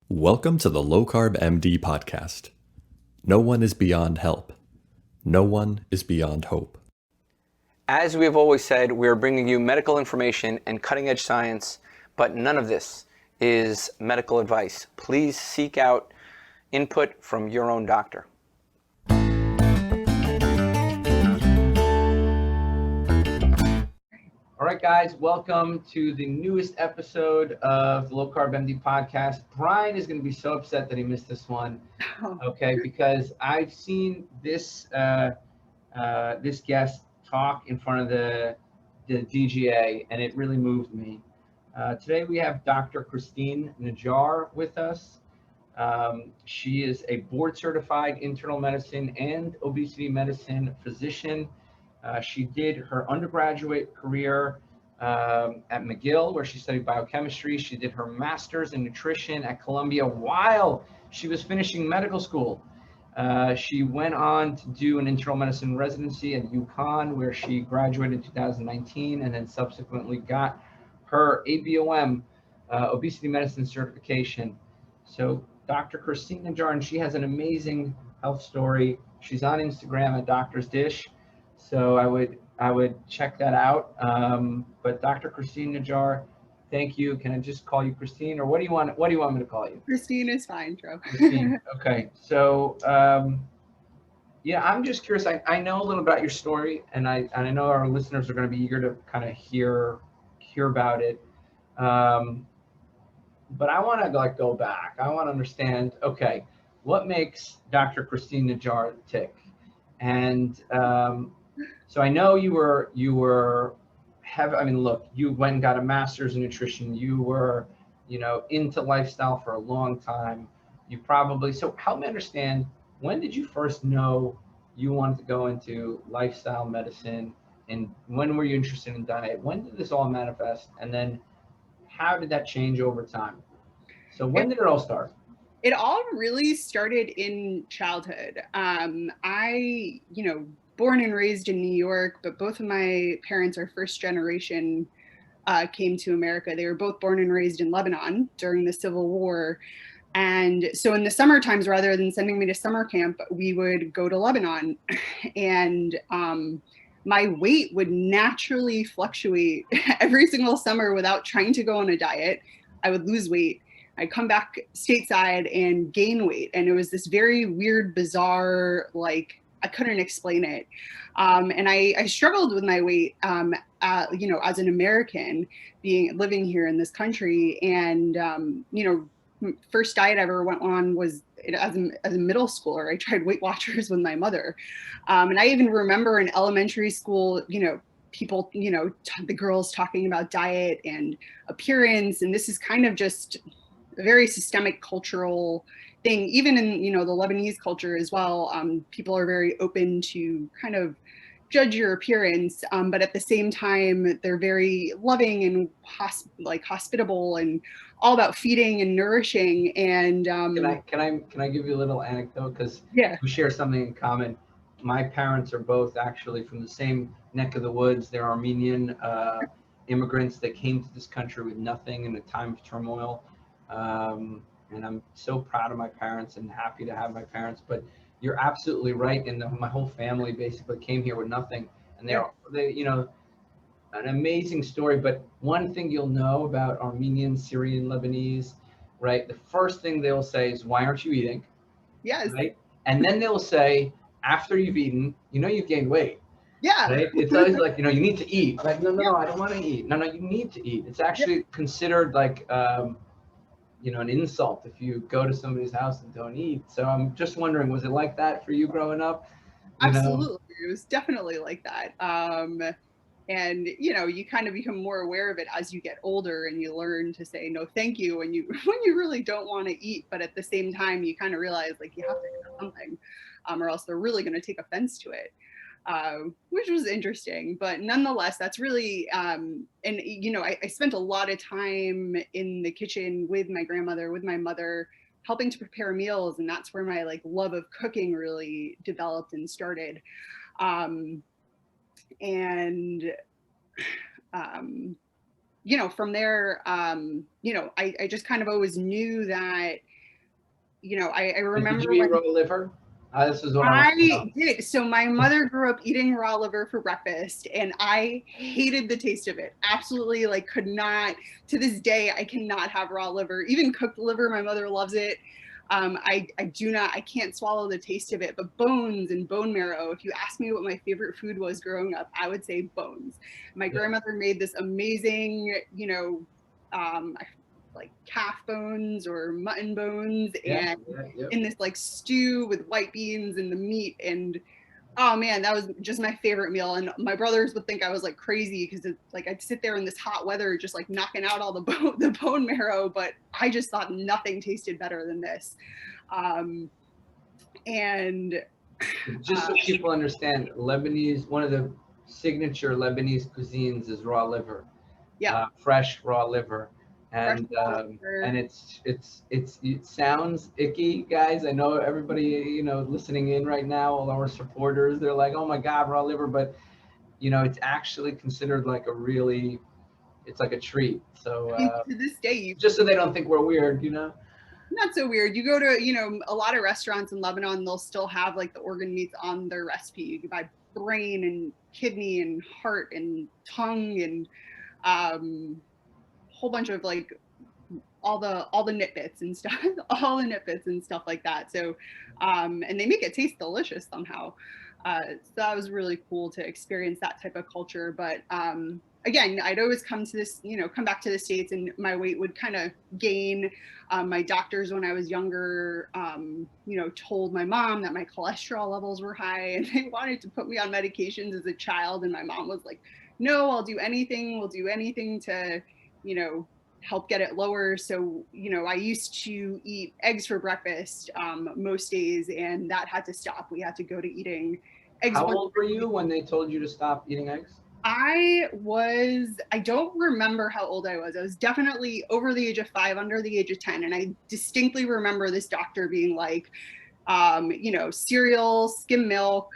Welcome to the LowCarbMD podcast. No one is beyond help. No one is beyond hope. As we have always said, we are bringing you medical information and cutting-edge science, but none of this is medical advice. Please seek out input from your own doctor. All right, guys, welcome to the newest episode of the Low Carb MD podcast. Brian is going to be so upset that he missed this one, okay, because I've seen this this guest talk in front of the DGA, and it really moved me. Today we have Dr. Christine Najjar with us. She is a board-certified internal medicine and obesity medicine physician. She did her undergraduate career at McGill, where she studied biochemistry. She did her master's in nutrition at Columbia while she was finishing medical school. She went on to do an internal medicine residency at UConn, where she graduated in 2019 and then subsequently got her ABOM, obesity medicine certification. So Dr. Christine Najjar, and she has an amazing health story. She's on Instagram at Doctor's Dish. So I would check that out. But Dr. Christine Najjar, thank you. Can I just call you Christine, or what do you want me to call you? Christine is fine, Tro. Christine. Okay. So yeah, I'm just curious. I know a little about your story, and I know our listeners are going to be eager to kind of hear about it. But I want to go back. I want to understand. Okay, what makes Dr. Christine Najjar tick? And so I know you were look, you went and got a master's in nutrition. You were, into lifestyle for a long time. So help me understand, when did you first know you wanted to go into lifestyle medicine, and when were you interested in diet? When did this all manifest? And then how did that change over time? So when did it all start? It all really started in childhood. I, born and raised in New York, but both of my parents are first generation, came to America. They were both born and raised in Lebanon during the Civil War. And so in the summer times, rather than sending me to summer camp, we would go to Lebanon. And my weight would naturally fluctuate every single summer without trying to go on a diet. I would lose weight. I'd come back stateside and gain weight. And it was this very weird, bizarre, I couldn't explain it. And I struggled with my weight, as an American living here in this country. And, first diet I ever went on was as a middle schooler. I tried Weight Watchers with my mother. And I even remember in elementary school, people, the girls talking about diet and appearance. And this is kind of just a very systemic cultural thing. Even in, the Lebanese culture as well, people are very open to kind of judge your appearance, but at the same time, they're very loving and hospitable and all about feeding and nourishing. And can I give you a little anecdote, because yeah, we share something in common. My parents are both actually from the same neck of the woods. They're Armenian immigrants that came to this country with nothing in a time of turmoil. And I'm so proud of my parents and happy to have my parents. But you're absolutely right. And my whole family basically came here with nothing, and they an amazing story. But one thing you'll know about Armenian, Syrian, Lebanese, right? The first thing they'll say is, "Why aren't you eating?" Yes. Right. And then they'll say, after you've eaten, you've gained weight. Yeah. Right? It's always like, you need to eat. Like, no, I don't want to eat. No, you need to eat. It's actually considered like, an insult if you go to somebody's house and don't eat. So I'm just wondering, was it like that for you growing up? Absolutely. It was definitely like that. And you kind of become more aware of it as you get older, and you learn to say no thank you when you really don't want to eat, but at the same time you kind of realize you have to have something, or else they're really going to take offense to it, which was interesting. But nonetheless, that's really and I spent a lot of time in the kitchen with my grandmother, with my mother, helping to prepare meals, and that's where my love of cooking really developed and started. And from there, I just kind of always knew that you know, I Did remember you eat when raw liver? This is what I did. So my mother grew up eating raw liver for breakfast, and I hated the taste of it. Absolutely, like, could not. To this day, I cannot have raw liver. Even cooked liver, my mother loves it. I can't swallow the taste of it. But bones and bone marrow, if you ask me what my favorite food was growing up, I would say bones. My grandmother made this amazing, you know, like calf bones or mutton bones, and in this like stew with white beans and the meat. And oh man, that was just my favorite meal. And my brothers would think I was like crazy because it's like I'd sit there in this hot weather just like knocking out all the bone marrow, but I just thought nothing tasted better than this. And just so people understand, Lebanese, one of the signature Lebanese cuisines is raw liver. Fresh raw liver. And it sounds icky, guys. I know everybody, you know, listening in right now, all our supporters, they're like, oh my God, raw liver. But, you know, it's actually considered like it's like a treat. So to this day, just so they don't think we're weird, you know? Not so weird. You go to, you know, a lot of restaurants in Lebanon, they'll still have like the organ meats on their recipe. You can buy brain and kidney and heart and tongue and whole bunch of like all the nit bits and stuff, all the nit bits and stuff like that. So, and they make it taste delicious somehow. So that was really cool to experience that type of culture. But again, I'd always come back to the States, and my weight would kind of gain. My doctors, when I was younger, you know, told my mom that my cholesterol levels were high, and they wanted to put me on medications as a child. And my mom was like, no, I'll do anything. We'll do anything to, you know, help get it lower. So, you know, I used to eat eggs for breakfast most days, and that had to stop. We had to go to eating eggs. How old were you when they told you to stop eating eggs? I don't remember how old I was. I was definitely over the age of 5, under the age of 10. And I distinctly remember this doctor being like, you know, cereal, skim milk.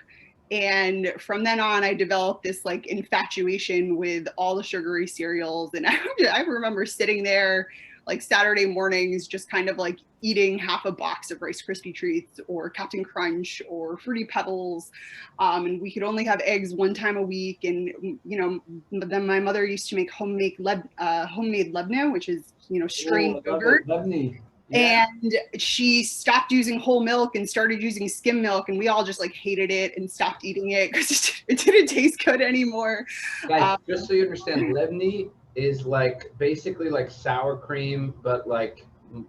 And from then on, I developed this like infatuation with all the sugary cereals. And I remember sitting there like Saturday mornings, just kind of like eating half a box of Rice Krispie treats or Captain Crunch or Fruity Pebbles. And we could only have eggs one time a week. And, you know, then my mother used to make homemade lebna, which is, you know, strained yogurt. Yeah. And she stopped using whole milk and started using skim milk, and we all just like hated it and stopped eating it because it didn't taste good anymore. Guys, just so you understand, lebni is like basically like sour cream, but like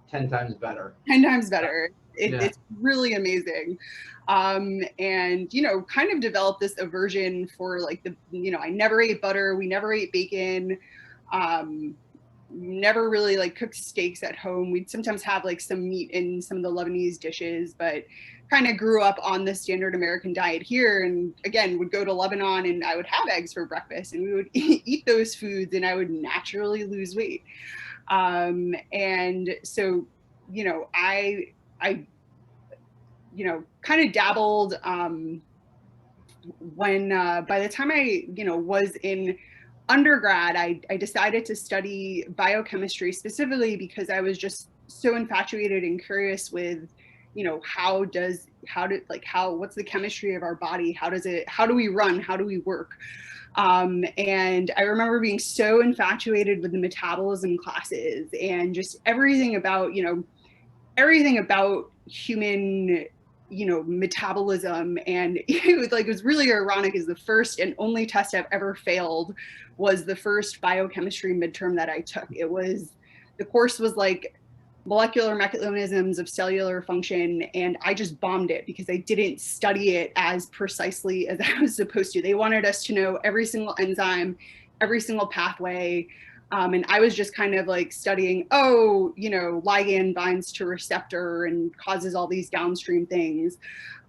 10 times better. 10 times better. It's really amazing. And, you know, kind of developed this aversion for like I never ate butter. We never ate bacon. Never really like cooked steaks at home. We'd sometimes have like some meat in some of the Lebanese dishes, but kind of grew up on the standard American diet here. And again, would go to Lebanon and I would have eggs for breakfast, and we would eat those foods, and I would naturally lose weight. And so, you know, I you know, kind of dabbled when by the time I, you know, was in undergrad, I decided to study biochemistry, specifically because I was just so infatuated and curious with, you know, what's the chemistry of our body? How do we run? How do we work? And I remember being so infatuated with the metabolism classes and just everything about human, you know, metabolism. And it was really ironic, is the first and only test I've ever failed was the first biochemistry midterm that I took. The course was like molecular mechanisms of cellular function, and I just bombed it because I didn't study it as precisely as I was supposed to. They wanted us to know every single enzyme, every single pathway. And I was just kind of like studying, you know, ligand binds to receptor and causes all these downstream things.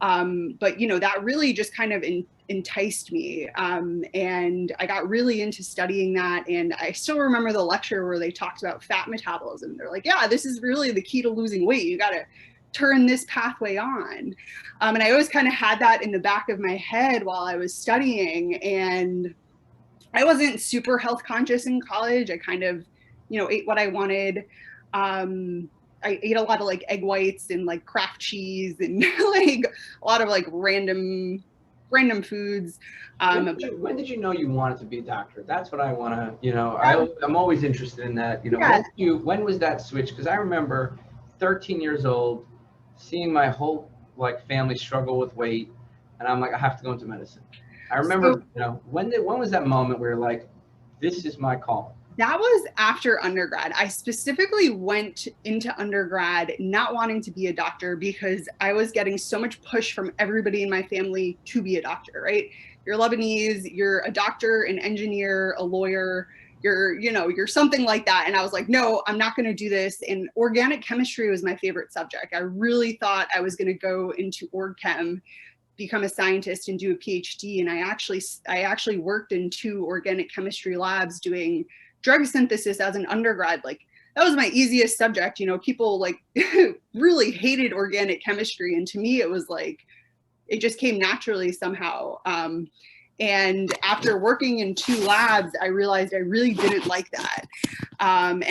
But, you know, that really just kind of enticed me. And I got really into studying that. And I still remember the lecture where they talked about fat metabolism. They're like, yeah, this is really the key to losing weight. You got to turn this pathway on. And I always kind of had that in the back of my head while I was studying. And I wasn't super health conscious in college. I kind of, you know, ate what I wanted. I ate a lot of like egg whites and like Kraft cheese and like a lot of like random foods. When did you know you wanted to be a doctor? That's what I want to, Yeah. I'm always interested in that. Yeah. When was that switch? Because I remember 13 years old, seeing my whole like family struggle with weight, and I'm like, I have to go into medicine. I So remember, when was that moment where you're like, this is my call? that was after undergrad. I specifically went into undergrad not wanting to be a doctor because I was getting so much push from everybody in my family to be a doctor, right? You're Lebanese, you're a doctor, an engineer, a lawyer, you're something like that. And I was like, no, I'm not going to do this. And organic chemistry was my favorite subject. I really thought I was going to go into org chem, become a scientist and do a PhD. And I actually worked in 2 organic chemistry labs doing drug synthesis as an undergrad. Like that was my easiest subject. People like really hated organic chemistry. And to me, it was like, it just came naturally somehow. And after working in 2 labs, I realized I really didn't like that. And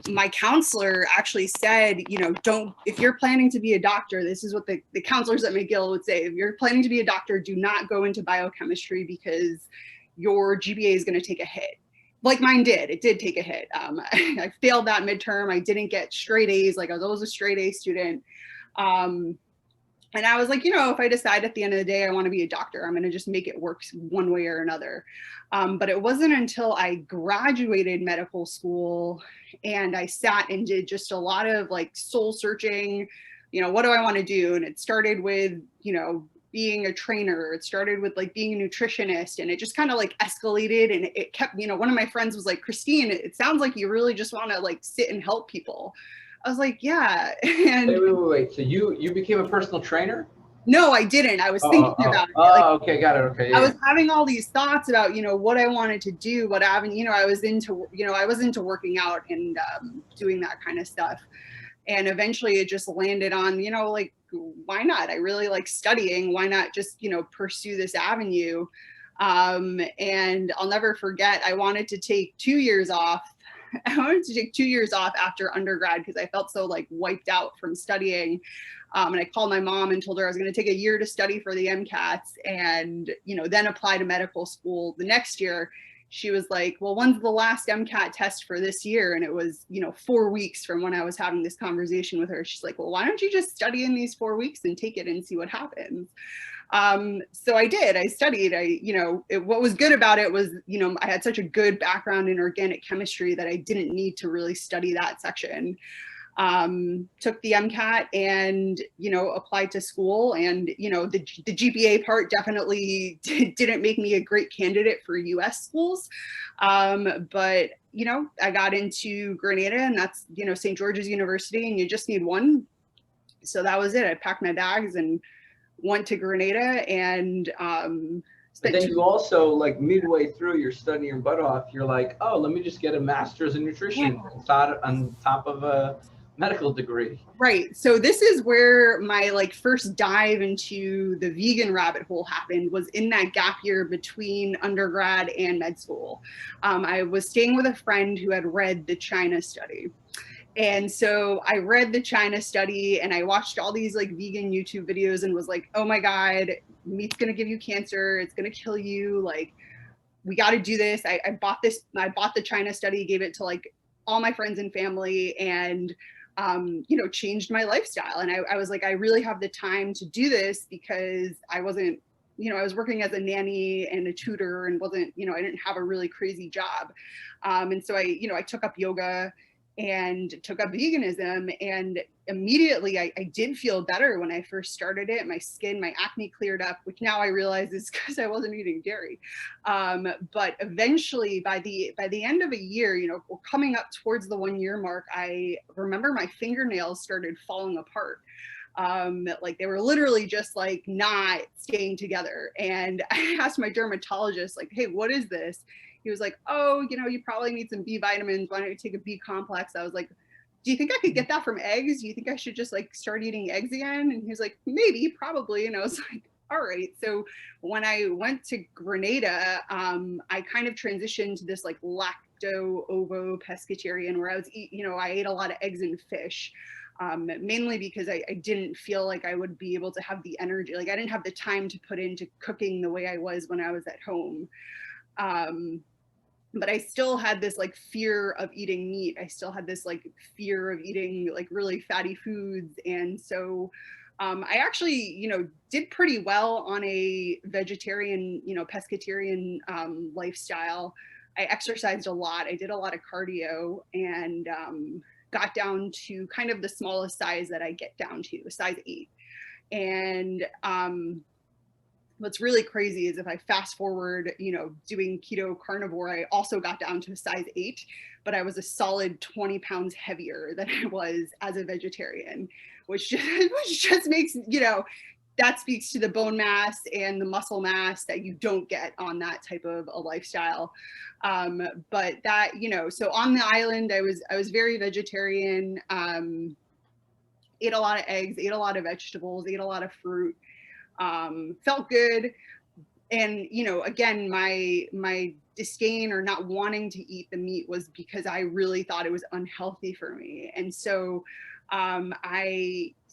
my counselor actually said, if you're planning to be a doctor, this is what the counselors at McGill would say. If you're planning to be a doctor, do not go into biochemistry because your GPA is going to take a hit. Like mine did. It did take a hit. I failed that midterm. I didn't get straight A's. Like I was always a straight A student. And I was like, if I decide at the end of the day I want to be a doctor, I'm going to just make it work one way or another. But it wasn't until I graduated medical school and I sat and did just a lot of like soul searching, what do I want to do? And it started with, being a trainer. It started with like being a nutritionist, and it just kind of like escalated, and it kept, one of my friends was like, Christine, it sounds like you really just want to like sit and help people. I was like, yeah. And Wait. So you became a personal trainer? no, I didn't. I was thinking about it. Like, okay, got it. Okay. Yeah. I was having all these thoughts about, what I wanted to do, what avenue, I was into working out and doing that kind of stuff. And eventually it just landed on, like, why not? I really like studying. Why not just, pursue this avenue? And I'll never forget, I wanted to take 2 years off. I wanted to take 2 years off after undergrad because I felt so like wiped out from studying. And I called my mom and told her I was going to take a year to study for the MCATs and, then apply to medical school the next year. She was like, well, when's the last MCAT test for this year? And it was, 4 weeks from when I was having this conversation with her. She's like, well, why don't you just study in these 4 weeks and take it and see what happens? So I did. I studied. What was good about it was, I had such a good background in organic chemistry that I didn't need to really study that section. Took the MCAT and, applied to school, and, the GPA part definitely didn't make me a great candidate for US schools. But, I got into Grenada, and that's, St. George's University, and you just need one. So that was it. I packed my bags and went to Grenada, and but then you also, like, midway through, you're studying your butt off. You're like, oh, let me just get a master's in nutrition on top of a medical degree. Right. So this is where my like first dive into the vegan rabbit hole happened, was in that gap year between undergrad and med school. I was staying with a friend who had read the China study. And so I read the China study and I watched all these like vegan YouTube videos and was like, oh my God, meat's going to give you cancer. It's going to kill you. Like, we got to do this. I bought the China study, gave it to like all my friends and family, and changed my lifestyle. And I was like, I really have the time to do this because I wasn't, I was working as a nanny and a tutor and wasn't, I didn't have a really crazy job. And so I took up yoga and took up veganism, and immediately I did feel better when I first started it. My skin, my acne cleared up, which now I realize is because I wasn't eating dairy. But eventually by the end of a year, coming up towards the 1 year mark, I remember my fingernails started falling apart. Like they were literally just like not staying together. And I asked my dermatologist, like, hey, what is this? He was like, oh, you probably need some B vitamins. Why don't you take a B complex? I was like, do you think I could get that from eggs? Do you think I should just like start eating eggs again? And he was like, maybe, probably. And I was like, all right. So when I went to Grenada, I kind of transitioned to this like lacto-ovo pescatarian, where I was I ate a lot of eggs and fish, mainly because I didn't feel like I would be able to have the energy. Like I didn't have the time to put into cooking the way I was when I was at home. But I still had this like fear of eating meat. I still had this like fear of eating like really fatty foods. And so I actually, did pretty well on a vegetarian, pescatarian lifestyle. I exercised a lot. I did a lot of cardio and got down to kind of the smallest size that I get down to, a size 8. And what's really crazy is if I fast forward, doing keto carnivore, I also got down to a size 8, but I was a solid 20 pounds heavier than I was as a vegetarian, which just makes, that speaks to the bone mass and the muscle mass that you don't get on that type of a lifestyle. But that, so on the island, I was very vegetarian, ate a lot of eggs, ate a lot of vegetables, ate a lot of fruit. Felt good. And, again, my disdain or not wanting to eat the meat was because I really thought it was unhealthy for me. And so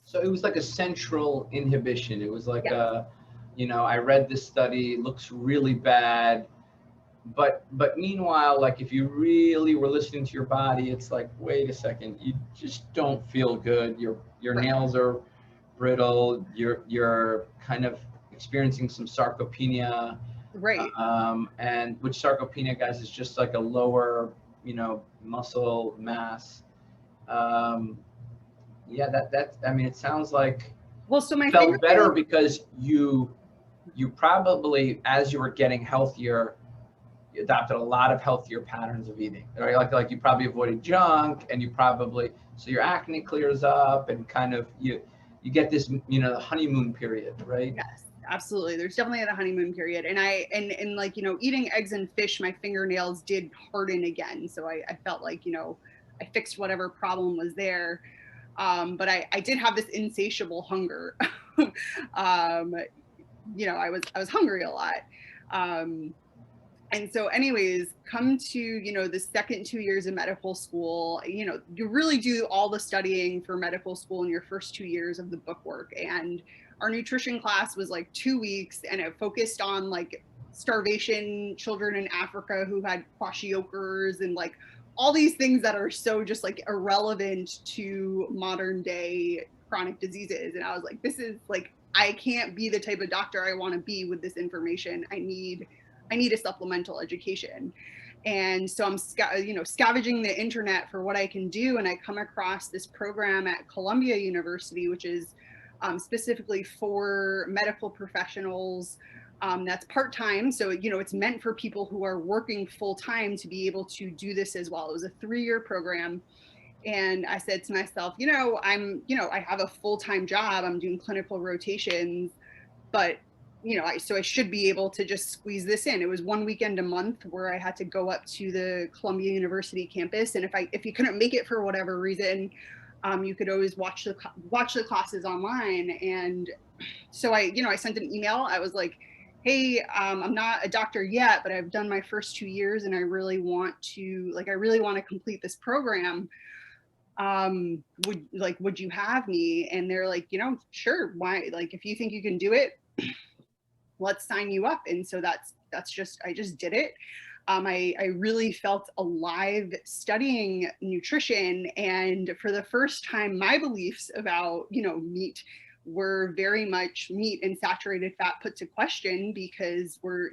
So it was like a central inhibition. It was like, yes. I read this study, it looks really bad. But meanwhile, like if you really were listening to your body, it's like, wait a second, you just don't feel good. Your Right. nails are brittle. You're kind of experiencing some sarcopenia. Right. And which sarcopenia, guys, is just like a lower, muscle mass. Yeah, I mean, it sounds like So my felt better because you probably, as you were getting healthier, you adopted a lot of healthier patterns of eating, right? Like you probably avoided junk, and so your acne clears up, and kind of you get this, the honeymoon period, right? Yes, absolutely. There's definitely a honeymoon period. And and like, eating eggs and fish, my fingernails did harden again. So I felt like, I fixed whatever problem was there. But I did have this insatiable hunger. I was hungry a lot. And so anyways, come to, the second 2 years of medical school, you really do all the studying for medical school in your first 2 years of the bookwork. And our nutrition class was like 2 weeks, and it focused on like starvation children in Africa who had kwashiorkors and like all these things that are so just like irrelevant to modern day chronic diseases. And I was like, this is like, I can't be the type of doctor I want to be with this information. I need a supplemental education. And so I'm, scavenging the internet for what I can do. And I come across this program at Columbia University, which is specifically for medical professionals. That's part-time. So, it's meant for people who are working full-time to be able to do this as well. It was a 3-year program. And I said to myself, I have a full-time job. I'm doing clinical rotations, but so I should be able to just squeeze this in. It was 1 weekend a month where I had to go up to the Columbia University campus. And if you couldn't make it for whatever reason, you could always watch the classes online. And so I sent an email. I was like, hey, I'm not a doctor yet, but I've done my first 2 years and I really want to complete this program. Would you have me? And they're like, sure. Why? Like, if you think you can do it, let's sign you up. And so I just did it. I really felt alive studying nutrition. And for the first time, my beliefs about, meat were very much meat and saturated fat put to question, because we're,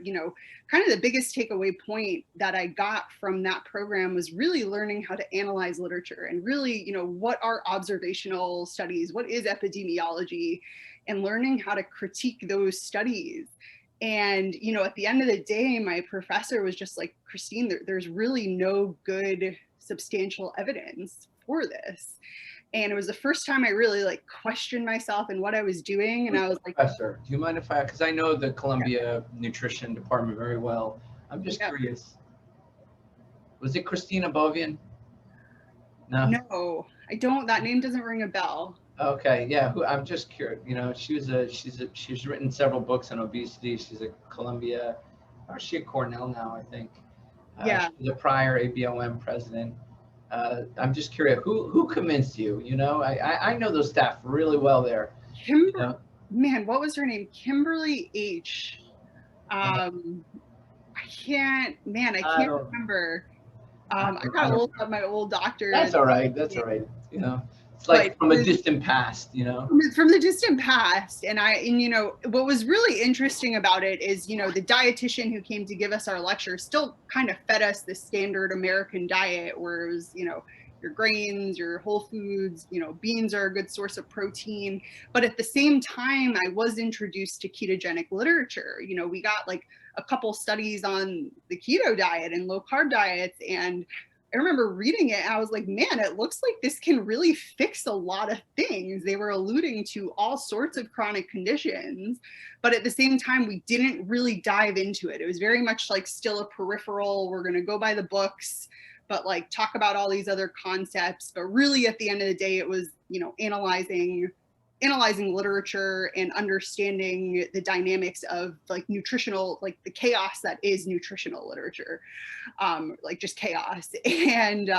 kind of the biggest takeaway point that I got from that program was really learning how to analyze literature and really, what are observational studies, what is epidemiology, and learning how to critique those studies. And, at the end of the day, my professor was just like, Christine, there's really no good substantial evidence for this. And it was the first time I really like questioned myself and what I was doing. And I was like, Professor, do you mind if because I know the Columbia Nutrition Department very well. I'm just curious. Was it Christina Bovian? No, I don't. That name doesn't ring a bell. Okay, yeah. I'm just curious. She's written several books on obesity. She's at Columbia, or she at Cornell now, I think. Yeah. She was a prior ABOM president. I'm just curious, who convinced you? You know, I know those staff really well there. You know? Man, what was her name? Kimberly H. I can't remember. I gotta look up my old doctor. That's all right. That's all right. You know, it's like from a distant past, you know. From the distant past. And you know, what was really interesting about it is, you know, the dietitian who came to give us our lecture still kind of fed us the standard American diet, where it was, you know, your grains, your whole foods, you know, beans are a good source of protein. But at the same time, I was introduced to ketogenic literature. You know, we got like a couple studies on the keto diet and low carb diets. And I remember reading it, and I was like, man, it looks like this can really fix a lot of things. They were alluding to all sorts of chronic conditions, but at the same time, we didn't really dive into it. It was very much like still a peripheral, we're going to go by the books, but like talk about all these other concepts. But really at the end of the day, it was, you know, analyzing literature and understanding the dynamics of like nutritional, like the chaos that is nutritional literature, like just chaos. And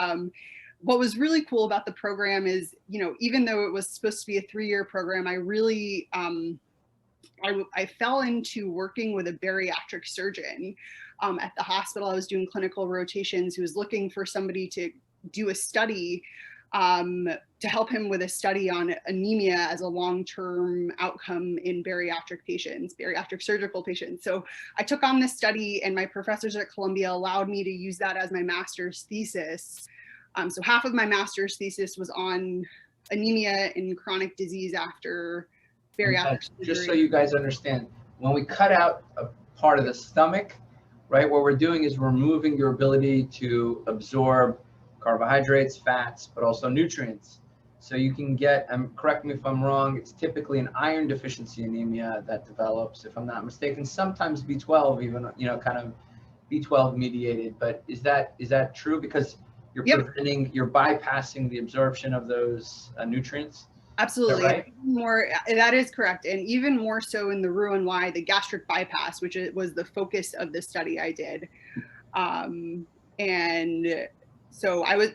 what was really cool about the program is, you know, even though it was supposed to be a 3-year program, I really, I fell into working with a bariatric surgeon at the hospital. I was doing clinical rotations, who was looking for somebody to do a study to help him with a study on anemia as a long-term outcome in bariatric patients, bariatric surgical patients. So I took on this study, and my professors at Columbia allowed me to use that as my master's thesis. So half of my master's thesis was on anemia in chronic disease after bariatric surgery. Just so you guys understand, when we cut out a part of the stomach, right, what we're doing is removing your ability to absorb carbohydrates, fats, but also nutrients. So you can get, correct me if I'm wrong, it's typically an iron deficiency anemia that develops, if I'm not mistaken, sometimes B12 even, you know, kind of B12 mediated. But is that true? Because you're preventing, you're bypassing the absorption of those nutrients? Absolutely. Right? That is correct. And even more so in the Roux-en-Y, the gastric bypass, which was the focus of the study I did. And so I was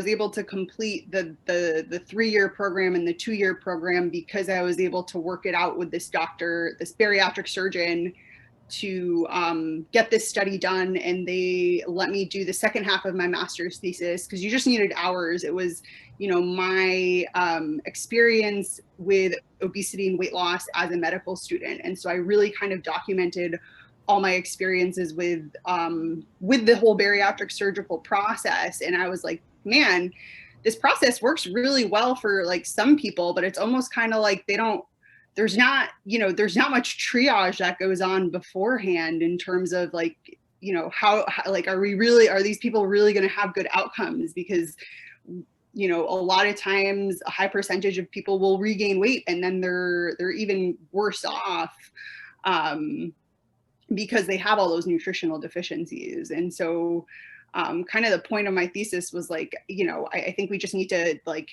able to complete the 3-year program and the 2-year program because I was able to work it out with this doctor, this bariatric surgeon, to get this study done. And they let me do the second half of my master's thesis because you just needed hours. It was, you know, my experience with obesity and weight loss as a medical student. And so I really kind of documented all my experiences with the whole bariatric surgical process. And I was like, man, this process works really well for like some people, but it's almost kind of like there's not much triage that goes on beforehand in terms of like, you know, how like, are these people really going to have good outcomes? Because, you know, a lot of times a high percentage of people will regain weight and then they're even worse off. Because they have all those nutritional deficiencies. And so kind of the point of my thesis was like, you know, I think we just need to like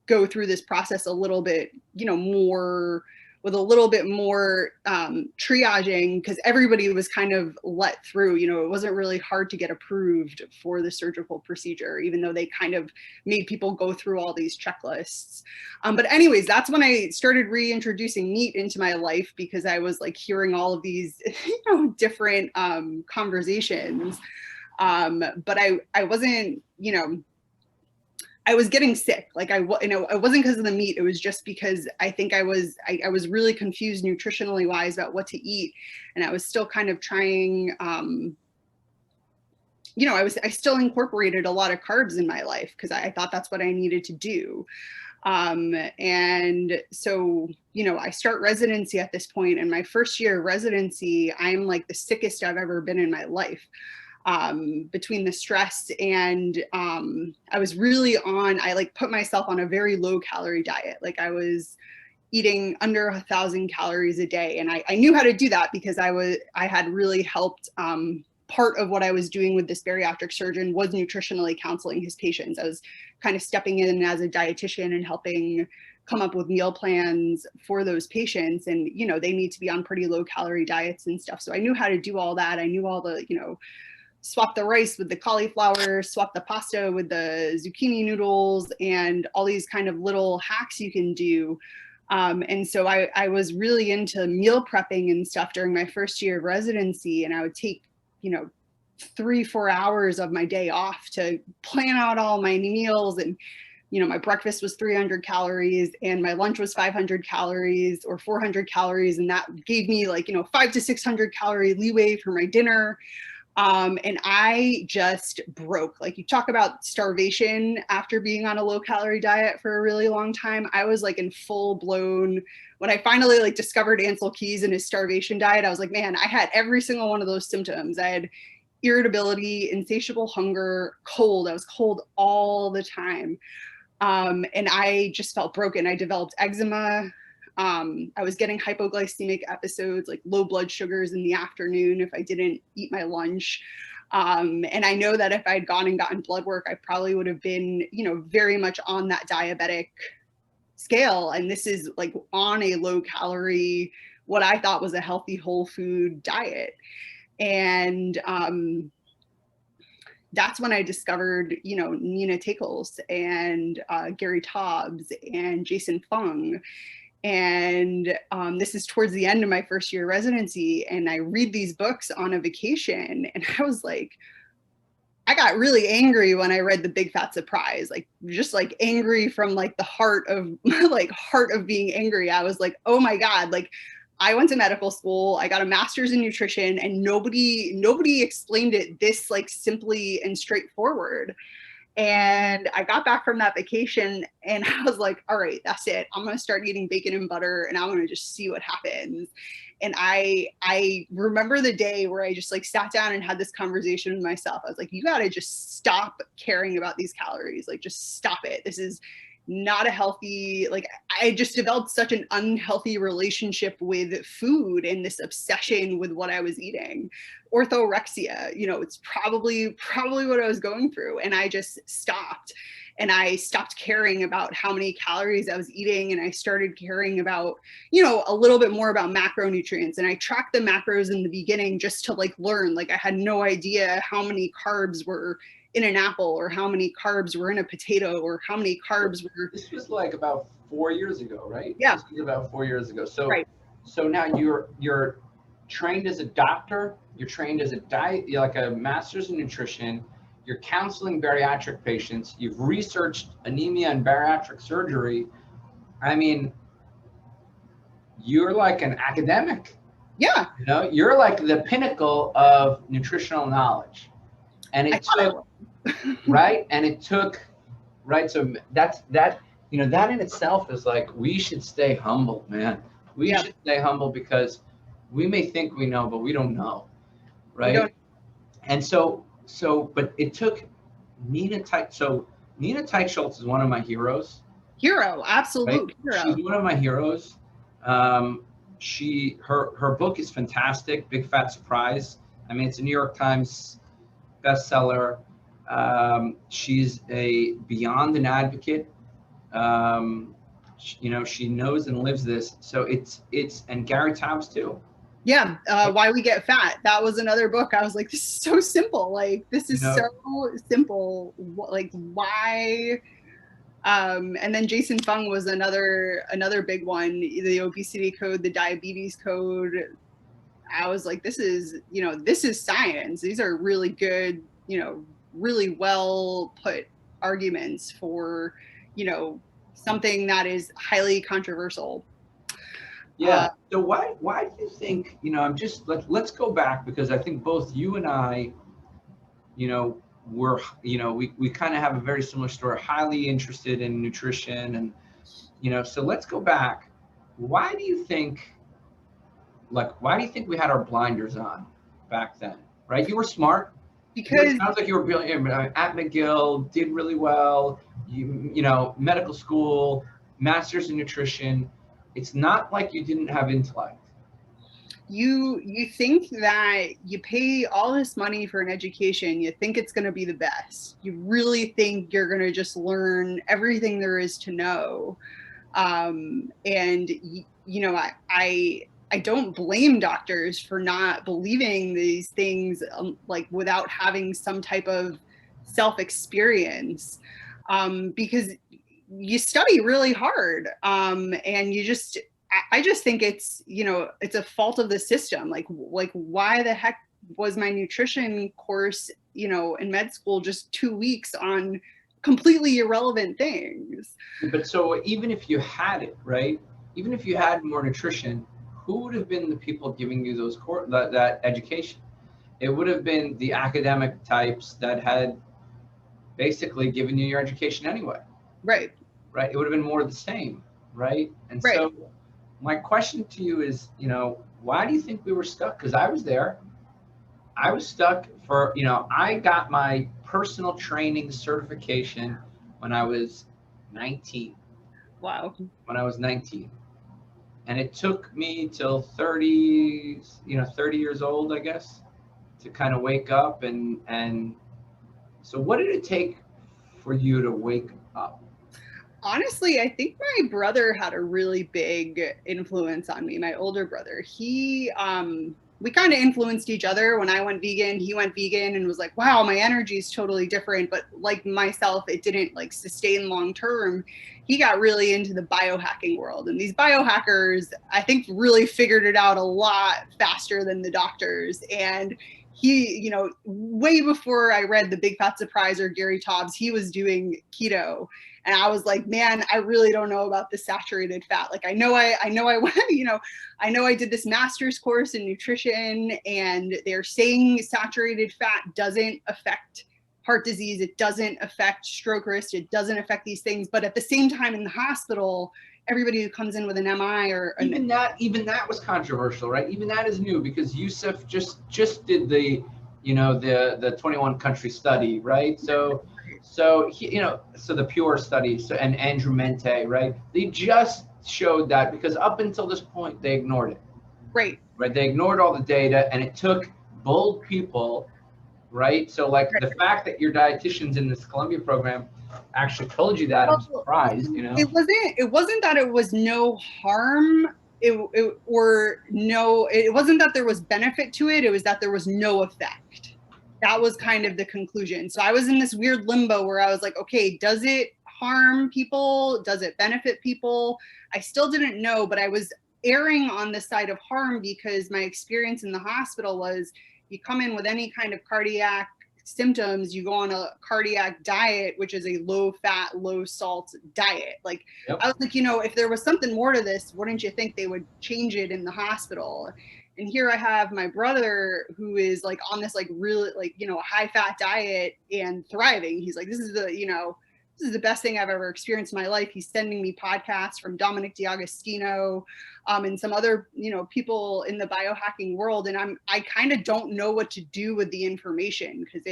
go through this process a little bit, you know, more with a little bit more triaging, because everybody was kind of let through. You know, it wasn't really hard to get approved for the surgical procedure, even though they kind of made people go through all these checklists. But anyways, that's when I started reintroducing meat into my life, because I was like hearing all of these, you know, different conversations. But I wasn't, you know, I was getting sick. Like it wasn't because of the meat. It was just because I think I was really confused nutritionally wise about what to eat. And I was still kind of trying, you know, I still incorporated a lot of carbs in my life because I thought that's what I needed to do. And so, you know, I start residency at this point, and my first year of residency, I'm like the sickest I've ever been in my life. Between the stress and I was really I like put myself on a very low calorie diet. Like I was eating under 1,000 calories a day. And I knew how to do that because I had really helped. Part of what I was doing with this bariatric surgeon was nutritionally counseling his patients. I was kind of stepping in as a dietitian and helping come up with meal plans for those patients. And, you know, they need to be on pretty low calorie diets and stuff. So I knew how to do all that. I knew all the, you know, swap the rice with the cauliflower, swap the pasta with the zucchini noodles, and all these kind of little hacks you can do. And so I was really into meal prepping and stuff during my first year of residency, and I would take, 3-4 hours of my day off to plan out all my meals. And my breakfast was 300 calories and my lunch was 500 calories or 400 calories. And that gave me 500 to 600 calorie leeway for my dinner. And I just broke. Like, you talk about starvation after being on a low calorie diet for a really long time. I was in full blown, when I finally discovered Ansel Keys and his starvation diet, I was like, man, I had every single one of those symptoms. I had irritability, insatiable hunger, cold. I was cold all the time. And I just felt broken. I developed eczema. I was getting hypoglycemic episodes, like low blood sugars in the afternoon if I didn't eat my lunch. And I know that if I'd gone and gotten blood work, I probably would have been, very much on that diabetic scale. And this is on a low calorie, what I thought was a healthy whole food diet. And that's when I discovered, Nina Takels and Gary Taubes and Jason Fung. And this is towards the end of my first year residency. And I read these books on a vacation. And I was like, I got really angry when I read The Big Fat Surprise, just angry from the heart of heart of being angry. I was like, oh my God, I went to medical school, I got a master's in nutrition, and nobody explained it this simply and straightforward. And I got back from that vacation and I was like, all right, that's it. I'm going to start eating bacon and butter and I'm going to just see what happens. And I remember the day where I just sat down and had this conversation with myself. I was like, you got to just stop caring about these calories. Just stop it. This is not a healthy, I just developed such an unhealthy relationship with food and this obsession with what I was eating. Orthorexia, it's probably what I was going through. And I just stopped. And I stopped caring about how many calories I was eating. And I started caring about, a little bit more about macronutrients. And I tracked the macros in the beginning just to learn. I had no idea how many carbs were in an apple or how many carbs were in a potato or how many carbs were. This was about 4 years ago, right? Yeah. This was about 4 years ago. So, right. So now you're trained as a doctor, you're trained as a diet, you're a master's in nutrition, you're counseling bariatric patients, you've researched anemia and bariatric surgery. I mean, you're an academic. Yeah. You're the pinnacle of nutritional knowledge. And it took, right? And it took, right? So that in itself is we should stay humble, man. We should stay humble because we may think we know, but we don't know, right? And so, but it took Nina Teich. So Nina Teich is one of my heroes. Hero, absolute right? hero. She's one of my heroes. Her book is fantastic, Big Fat Surprise. I mean, it's a New York Times bestseller. She's beyond an advocate. She knows and lives this. So and Gary Taubes too. Yeah. Why We Get Fat. That was another book. I was like, this is so simple. This is so simple. Why? And then Jason Fung was another big one, the obesity code, the diabetes code. I was like, this is science. These are really good, really well put arguments for, something that is highly controversial. Yeah. So why do you think, I'm just, let's go back because I think both you and I, we're, we kind of have a very similar story, highly interested in nutrition and, so let's go back. Why do you think we had our blinders on back then, right? You were smart. Because it sounds like you were brilliant at McGill, did really well, medical school, master's in nutrition. It's not like you didn't have intellect. You think that you pay all this money for an education, you think it's going to be the best. You really think you're going to just learn everything there is to know. And I I don't blame doctors for not believing these things, like without having some type of self-experience, because you study really hard, and I just think it's, you know, it's a fault of the system. Like why the heck was my nutrition course, you know, in med school just 2 weeks on completely irrelevant things? But so even if you had it, right? Even if you had more nutrition, who would have been the people giving you those that education? It would have been the academic types that had basically given you your education anyway. Right. Right. It would have been more of the same. Right. And Right. so my question to you is, you know, why do you think we were stuck? Because I was there. I was stuck for, you know, I got my personal training certification when I was 19. Wow. When I was 19. And it took me till 30, you know, 30 years old, I guess, to kind of wake up. And so what did it take for you to wake up? Honestly, I think my brother had a really big influence on me. My older brother, we kind of influenced each other. When I went vegan, he went vegan and was like, wow, my energy is totally different. But like myself, it didn't like sustain long term. He got really into the biohacking world. And these biohackers, I think, really figured it out a lot faster than the doctors. And he, you know, way before I read The Big Fat Surprise or Gary Taubes, he was doing keto. And I was like, man, I really don't know about the saturated fat. Like, I know I you know, I know I did this master's course in nutrition, and they're saying saturated fat doesn't affect heart disease. It doesn't affect stroke risk. It doesn't affect these things. But at the same time, in the hospital, everybody who comes in with an MI or even that was controversial, right? Even that is new, because Yusuf just did the, you know, the 21 country study, right? So he, you know, so the Pure study, so, and Andrew Mente, right? They just showed that, because up until this point they ignored it. Right. They ignored all the data, and it took bold people, right? So like the fact that your dietitians in this Columbia program actually told you that, I'm surprised, you know. It wasn't that it was no harm. It wasn't that there was benefit to it. It was that there was no effect. That was kind of the conclusion. So I was in this weird limbo where I was like, okay, does it harm people? Does it benefit people? I still didn't know, but I was erring on the side of harm, because my experience in the hospital was, you come in with any kind of cardiac symptoms, you go on a cardiac diet, which is a low fat, low salt diet. Like, yep. I was like, you know, if there was something more to this, wouldn't you think they would change it in the hospital? And here I have my brother who is like on this like really like, you know, high fat diet and thriving. He's like, this is the best thing I've ever experienced in my life. He's sending me podcasts from Dominic D'Agostino, and some other, you know, people in the biohacking world. And I kind of don't know what to do with the information, because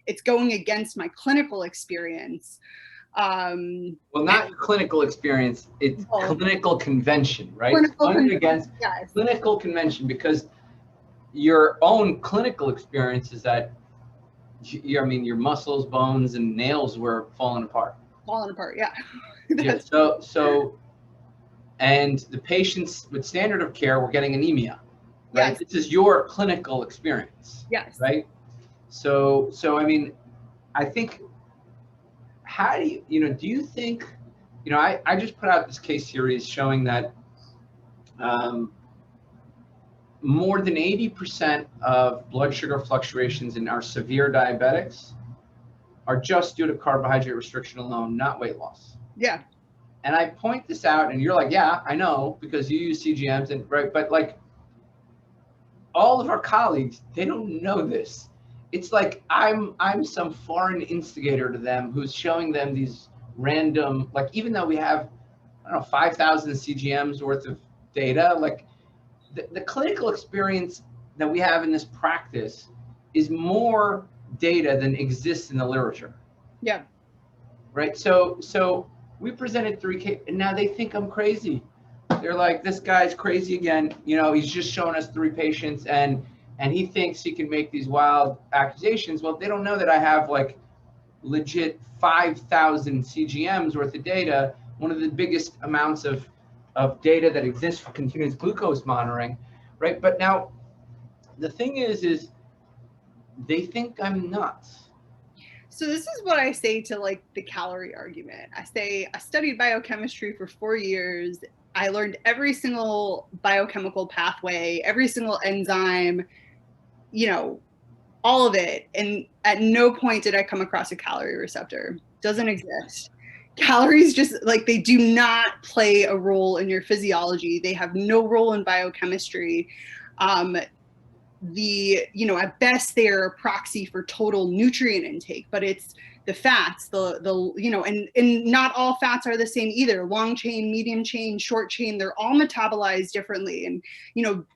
it's going against my clinical experience. Well, not clinical experience, it's clinical convention, right? Against yes. Clinical convention, because your own clinical experience is that I mean, your muscles, bones, and nails were falling apart. Yeah. Yeah. So, and the patients with standard of care were getting anemia, right? Yes. This is your clinical experience. Yes. Right. So I mean, I think, how do you think, you know, I just put out this case series showing that more than 80% of blood sugar fluctuations in our severe diabetics are just due to carbohydrate restriction alone, not weight loss. Yeah. And I point this out, and you're like, yeah, I know, because you use CGMs, and right, but like all of our colleagues, they don't know this. It's like I'm some foreign instigator to them who's showing them these random, like, even though we have, I don't know, 5,000 CGMs worth of data, like the clinical experience that we have in this practice is more data than exists in the literature. Yeah. Right. So we presented 3 and now they think I'm crazy. They're like, this guy's crazy again. You know, he's just shown us 3 patients and he thinks he can make these wild accusations. Well, they don't know that I have like legit 5,000 CGMs worth of data, one of the biggest amounts of of data that exists for continuous glucose monitoring, right? But now the thing is they think I'm nuts. So this is what I say to like the calorie argument. I say I studied biochemistry for 4 years. I learned every single biochemical pathway, every single enzyme, you know, all of it. And at no point did I come across a calorie receptor. Doesn't exist. Calories just like they do not play a role in your physiology. They have no role in biochemistry. At best they're a proxy for total nutrient intake, but it's the fats, and not all fats are the same either. Long chain, medium chain, short chain, they're all metabolized differently. And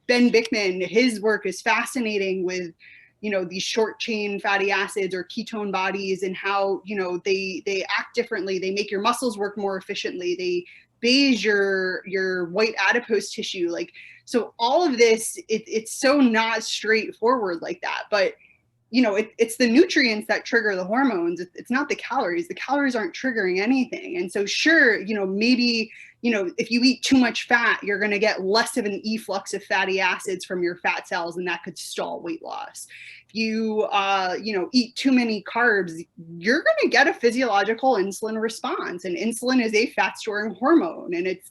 Ben Bickman, his work is fascinating with these short chain fatty acids or ketone bodies, and how they act differently. They make your muscles work more efficiently. They beige your white adipose tissue. Like, so all of this, it's so not straightforward like that. But it's the nutrients that trigger the hormones. It's not the calories. The calories aren't triggering anything. And so sure, maybe if you eat too much fat, you're going to get less of an efflux of fatty acids from your fat cells, and that could stall weight loss. If you eat too many carbs, you're going to get a physiological insulin response. And insulin is a fat storing hormone, and it's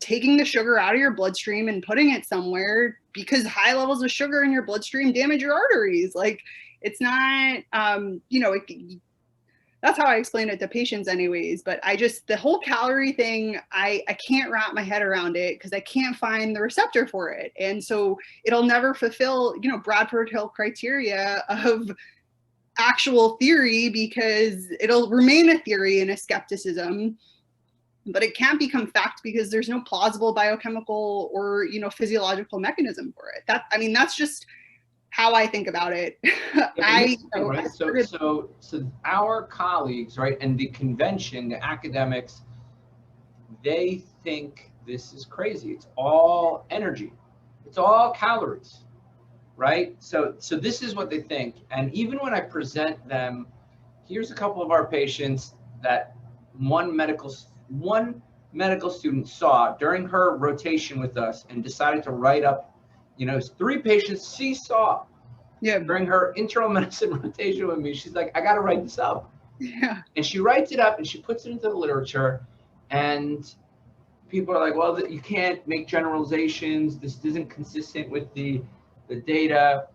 taking the sugar out of your bloodstream and putting it somewhere, because high levels of sugar in your bloodstream damage your arteries. Like, it's not, that's how I explain it to patients anyways. But the whole calorie thing, I can't wrap my head around it because I can't find the receptor for it. And so it'll never fulfill, Bradford Hill criteria of actual theory, because it'll remain a theory and a skepticism. But it can't become fact because there's no plausible biochemical or physiological mechanism for it. That's just how I think about it. So our colleagues, right, and the convention, the academics, they think this is crazy. It's all energy. It's all calories, right? So this is what they think. And even when I present them, here's a couple of our patients that one medical student saw during her rotation with us and decided to write up, 3 patients she saw during her internal medicine rotation with me. She's like, I got to write this up. Yeah. And she writes it up and she puts it into the literature, and people are like, well, you can't make generalizations. This isn't consistent with the data,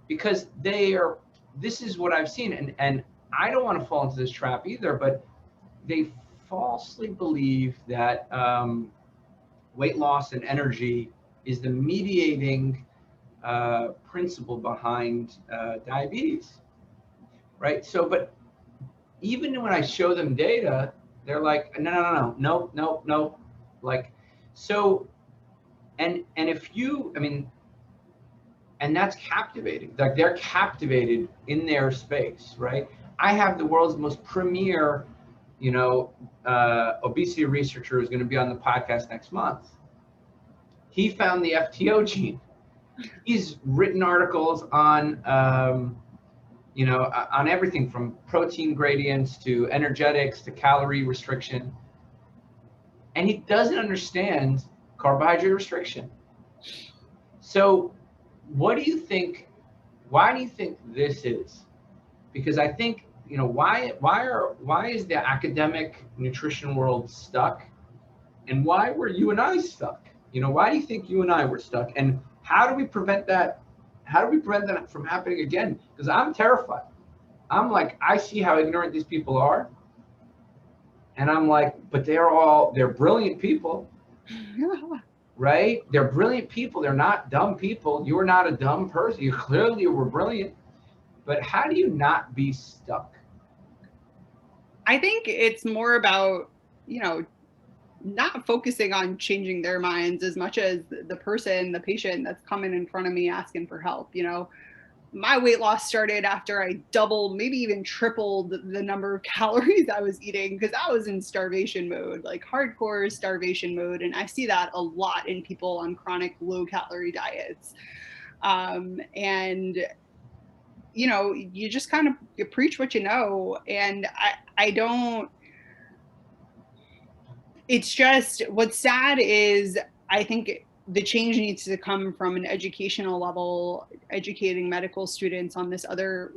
because this is what I've seen. And I don't want to fall into this trap either, but they falsely believe that weight loss and energy is the mediating principle behind diabetes, right? So, but even when I show them data, they're like, no. Like, so, and if you, and that's captivating. Like, they're captivated in their space, right? I have the world's most premier obesity researcher who's going to be on the podcast next month. He found the FTO gene. He's written articles on, on everything from protein gradients to energetics to calorie restriction. And he doesn't understand carbohydrate restriction. So what do you think, why do you think this is? Because I think, why is the academic nutrition world stuck, and why were you and I stuck? Why do you think you and I were stuck, and how do we prevent that? How do we prevent that from happening again? Because I'm terrified. I'm like, I see how ignorant these people are, and I'm like, but they're brilliant people, right? They're brilliant people. They're not dumb people. You're not a dumb person. You clearly were brilliant. But how do you not be stuck? I think it's more about, not focusing on changing their minds as much as the patient that's coming in front of me asking for help. My weight loss started after I doubled, maybe even tripled the number of calories I was eating, because I was in starvation mode, like hardcore starvation mode. And I see that a lot in people on chronic low calorie diets. And you just kind of, you preach what you know. And I don't, It's just, what's sad is I think the change needs to come from an educational level, educating medical students on this other,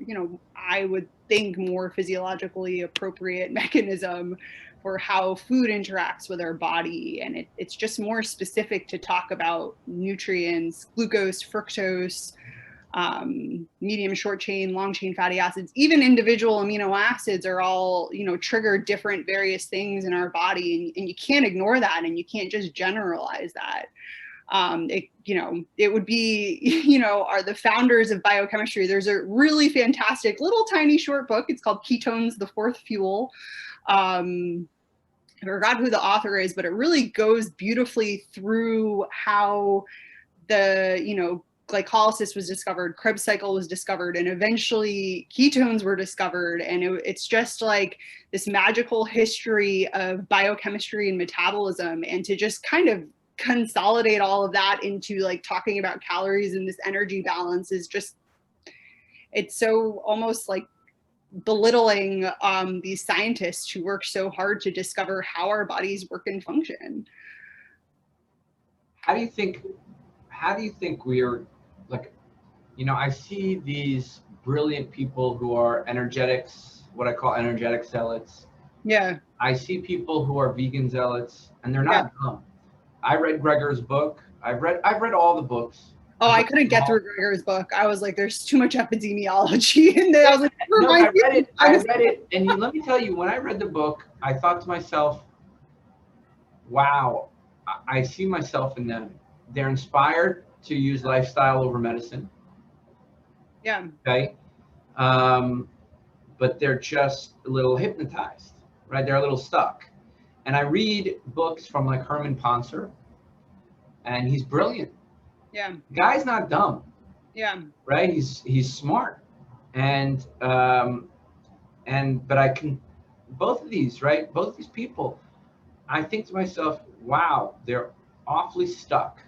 I would think more physiologically appropriate mechanism for how food interacts with our body. And it's just more specific to talk about nutrients, glucose, fructose, medium, short chain, long chain fatty acids, even individual amino acids are all, trigger different various things in our body. And you can't ignore that. And you can't just generalize that. It would be, are the founders of biochemistry. There's a really fantastic little tiny short book. It's called Ketones, the Fourth Fuel. I forgot who the author is, but it really goes beautifully through how the, glycolysis was discovered, Krebs cycle was discovered, and eventually ketones were discovered. And it's just like this magical history of biochemistry and metabolism. And to just kind of consolidate all of that into like talking about calories and this energy balance is just, it's so almost like belittling these scientists who work so hard to discover how our bodies work and function. How do you think we are, like, I see these brilliant people who are energetics, what I call energetic zealots. Yeah. I see people who are vegan zealots, and they're not dumb. I read Gregor's book. I've read all the books. Oh, I couldn't get through Gregor's book. I was like, there's too much epidemiology in there. I was like, no, I read it. And let me tell you, when I read the book, I thought to myself, wow, I see myself in them. They're inspired to use lifestyle over medicine. Yeah. Okay. But they're just a little hypnotized, right? They're a little stuck. And I read books from like Herman Poncer, and he's brilliant. Yeah. The guy's not dumb. Yeah. Right. He's smart. And but I can, both of these people, I think to myself, wow, they're awfully stuck.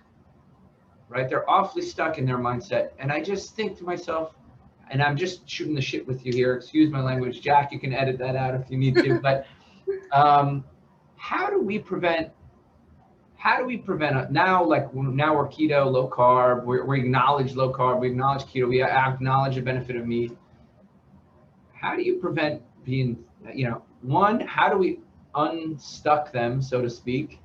Right? They're awfully stuck in their mindset. And I just think to myself, and I'm just shooting the shit with you here, excuse my language, Jack, you can edit that out if you need to, but how do we prevent now, like now we're keto, low carb, we acknowledge low carb, we acknowledge keto, we acknowledge the benefit of meat. How do you prevent being, one, how do we unstuck them, so to speak?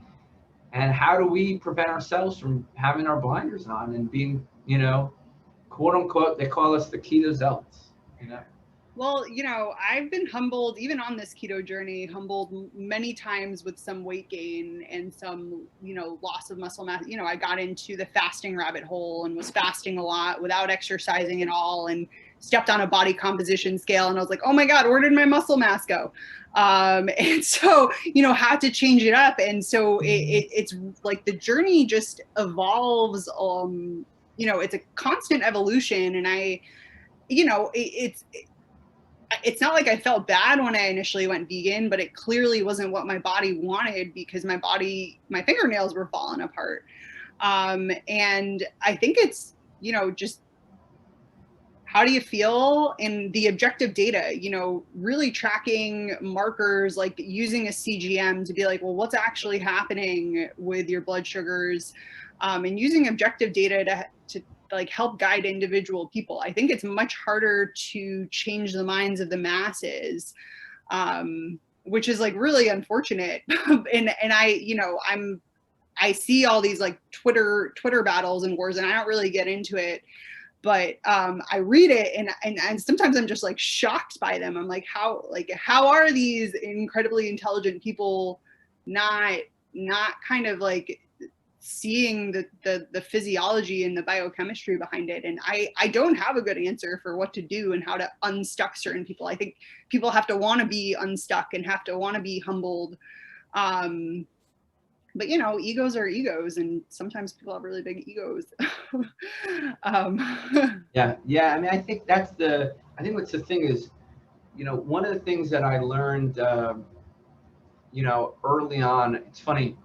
And how do we prevent ourselves from having our blinders on and being, quote unquote, they call us the keto zealots, Well, I've been humbled, even on this keto journey, humbled many times with some weight gain and some, loss of muscle mass. I got into the fasting rabbit hole and was fasting a lot without exercising at all, and stepped on a body composition scale. And I was like, oh my God, where did my muscle mass go? And so, had to change it up. And so it's like the journey just evolves. It's a constant evolution. And it's not like I felt bad when I initially went vegan, but it clearly wasn't what my body wanted, because my fingernails were falling apart. And I think it's, just how do you feel in the objective data, really tracking markers, like using a CGM to be like, well, what's actually happening with your blood sugars, and using objective data to like help guide individual people. I think it's much harder to change the minds of the masses, which is like really unfortunate. and I see all these like Twitter battles and wars, and I don't really get into it, but I read it, and sometimes I'm just like shocked by them. I'm like, how are these incredibly intelligent people not kind of like seeing the physiology and the biochemistry behind it? And I don't have a good answer for what to do and how to unstuck certain people. I think people have to want to be unstuck and have to want to be humbled. But egos are egos, and sometimes people have really big egos. Yeah. I mean, I think what's the thing is, one of the things that I learned, early on, it's funny.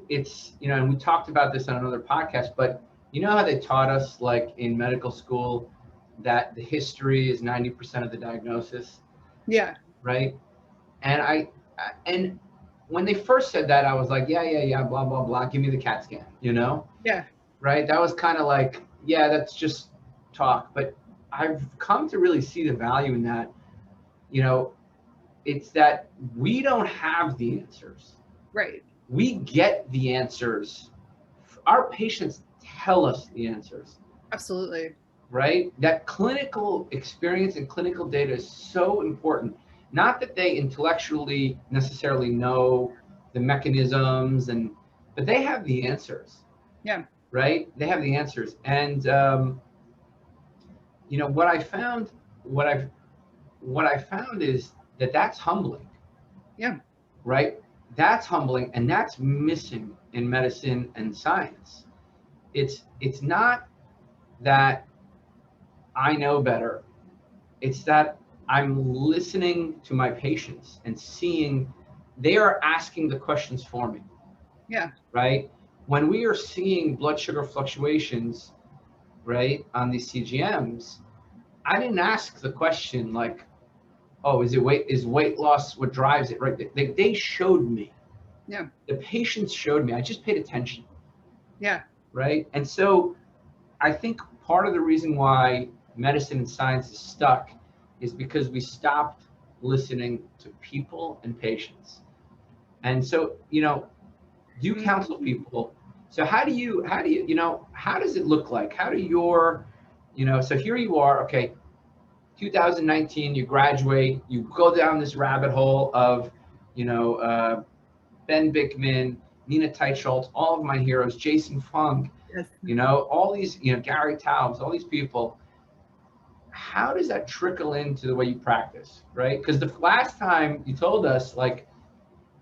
It's, and we talked about this on another podcast, but how they taught us, like in medical school, that the history is 90% of the diagnosis. Yeah. Right. And when they first said that, I was like, yeah, blah, blah, blah. Give me the CAT scan, you know? Yeah. Right. That was kind of like, yeah, that's just talk. But I've come to really see the value in that. You know, it's that we don't have the answers. Right. We get the answers. Our patients tell us the answers. Absolutely. Right? That clinical experience and clinical data is so important. Not that they intellectually necessarily know the mechanisms, but they have the answers. Yeah. Right? They have the answers. And you know what I found is that that's humbling. Yeah. Right? That's humbling, and that's missing in medicine and science. It's not that I know better. It's that I'm listening to my patients and seeing they are asking the questions for me. Yeah. Right? When we are seeing blood sugar fluctuations, right, on these CGMs, I didn't ask the question like, oh, is weight loss what drives it? Right? They showed me. Yeah. The patients showed me. I just paid attention. Yeah. Right? And so I think part of the reason why medicine and science is stuck is because we stopped listening to people and patients. And so, you know, you counsel people. So how does it look like? How do your, so here you are, okay, 2019, you graduate, you go down this rabbit hole of, Ben Bickman, Nina Teicholz, all of my heroes, Jason Fung, Yes. all these, Gary Taubes, all these people. How does that trickle into the way you practice, right? Because the last time you told us, like,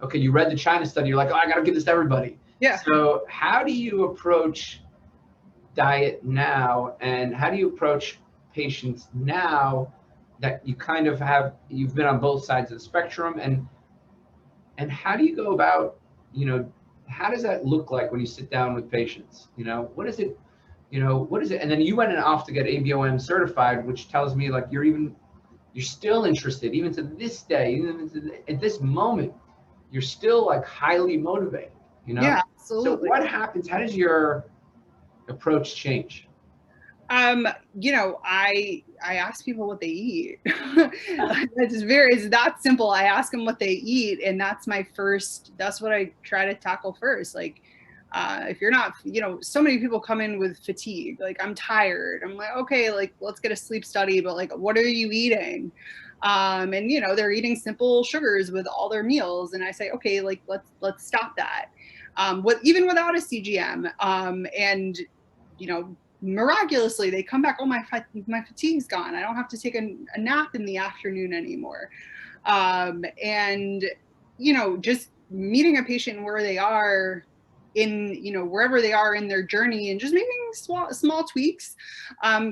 okay, you read the China study, you're like, oh, I got to give this to everybody. Yeah. So how do you approach diet now, and how do you approach patients now that you kind of you've been on both sides of the spectrum, and how do you go about, how does that look like when you sit down with patients? What is it? What is it? And then you went off to get ABOM certified, which tells me like you're still interested, even to this day, even at this moment, you're still like highly motivated, Yeah, absolutely. So what happens? How does your approach change? I ask people what they eat. It's that simple. I ask them what they eat, and that's what I try to tackle first. Like, if you're not, so many people come in with fatigue, like, I'm tired. I'm like, okay, like, let's get a sleep study, but like, what are you eating? And they're eating simple sugars with all their meals. And I say, okay, like, let's stop that. Even without a CGM, and miraculously they come back, oh, my fatigue's gone, I don't have to take a nap in the afternoon anymore. And just meeting a patient where they are in, wherever they are in their journey, and just making small tweaks,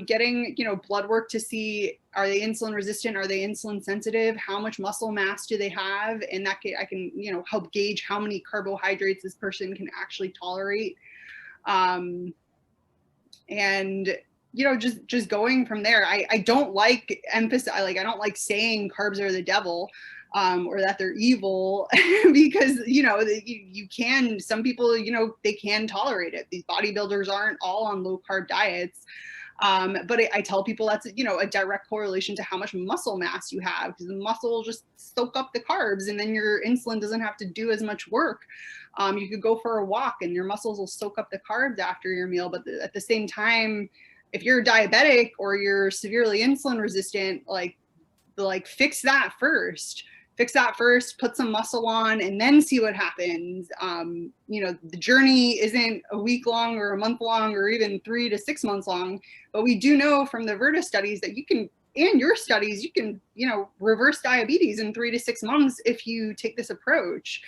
getting blood work to see, are they insulin resistant, are they insulin sensitive, how much muscle mass do they have, and that I can help gauge how many carbohydrates this person can actually tolerate. And just going from there. I don't like I don't like saying carbs are the devil, or that they're evil, because you can, some people they can tolerate it. These bodybuilders aren't all on low carb diets. But I tell people that's a direct correlation to how much muscle mass you have, because the muscle will just soak up the carbs, and then your insulin doesn't have to do as much work. You could go for a walk and your muscles will soak up the carbs after your meal. But at the same time, if you're diabetic or you're severely insulin resistant, like fix that first. Put some muscle on, and then see what happens. The journey isn't a week long or a month long or even 3 to 6 months long, but we do know from the Virta studies that you can reverse diabetes in 3 to 6 months if you take this approach.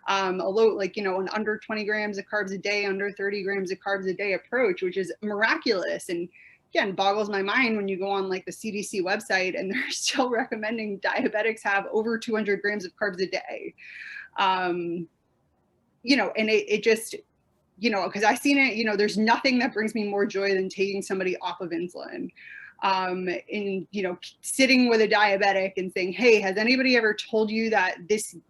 A low, an under 20 grams of carbs a day, under 30 grams of carbs a day approach, which is miraculous. And again, boggles my mind when you go on like the CDC website and they're still recommending diabetics have over 200 grams of carbs a day. And it just, because I've seen it, there's nothing that brings me more joy than taking somebody off of insulin. in, sitting with a diabetic and saying, hey, has anybody ever told you that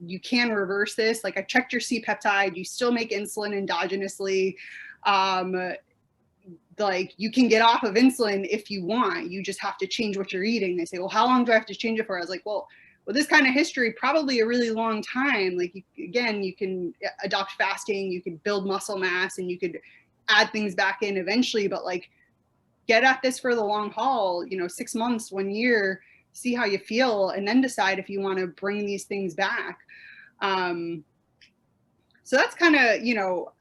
you can reverse this? Like, I checked your C-peptide, you still make insulin endogenously. Like, you can get off of insulin if you want, you just have to change what you're eating. They say, well, how long do I have to change it for? I was like, well, with this kind of history, probably a really long time. Like, you can adopt fasting, you can build muscle mass, and you could add things back in eventually, but like, get at this for the long haul, 6 months, 1 year, see how you feel, and then decide if you want to bring these things back. So that's kind of,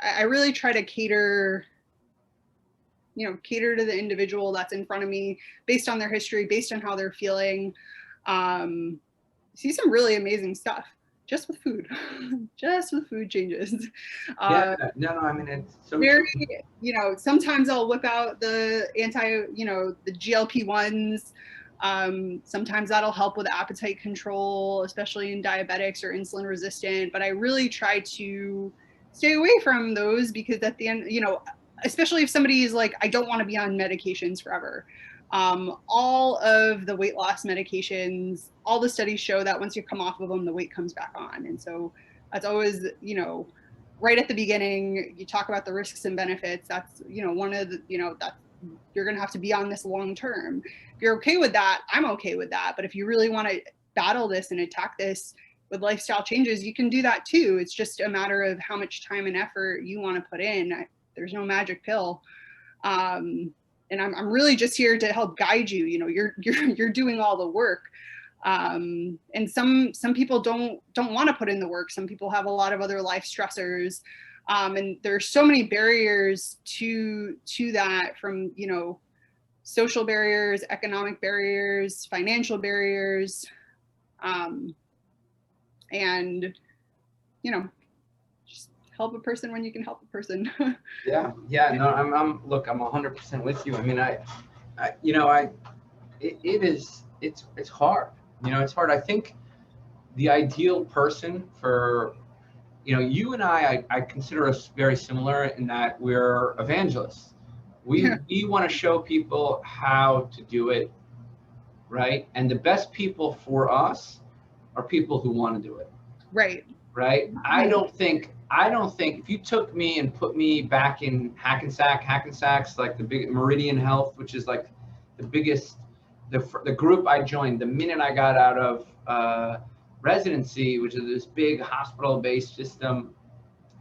I really try to cater to the individual that's in front of me based on their history, based on how they're feeling. See some really amazing stuff just with food, just with food changes. I mean, it's so very, sometimes I'll whip out the the GLP-1s. Sometimes that'll help with appetite control, especially in diabetics or insulin resistant, but I really try to stay away from those because at the end, especially if somebody is like, I don't want to be on medications forever. All of the weight loss medications, all the studies show that once you come off of them, the weight comes back on. And so that's always, right at the beginning, you talk about the risks and benefits. That's, one of the, that you're going to have to be on this long term. If you're okay with that, I'm okay with that. But if you really want to battle this and attack this with lifestyle changes, you can do that too. It's just a matter of how much time and effort you want to put in. There's no magic pill. And I'm really just here to help guide you. You're doing all the work. And some people don't want to put in the work. Some people have a lot of other life stressors. And there's so many barriers to that, from, social barriers, economic barriers, financial barriers. And, just help a person when you can help a person. No, I'm 100% with you. I mean, it's hard. It's hard. I think the ideal person for, you and I consider us very similar in that we're evangelists. We want to show people how to do it, right? And the best people for us are people who want to do it. Right. Right. I don't think if you took me and put me back in Hackensack's like the big Meridian Health, which is like the biggest, the group I joined the minute I got out of residency, which is this big hospital-based system.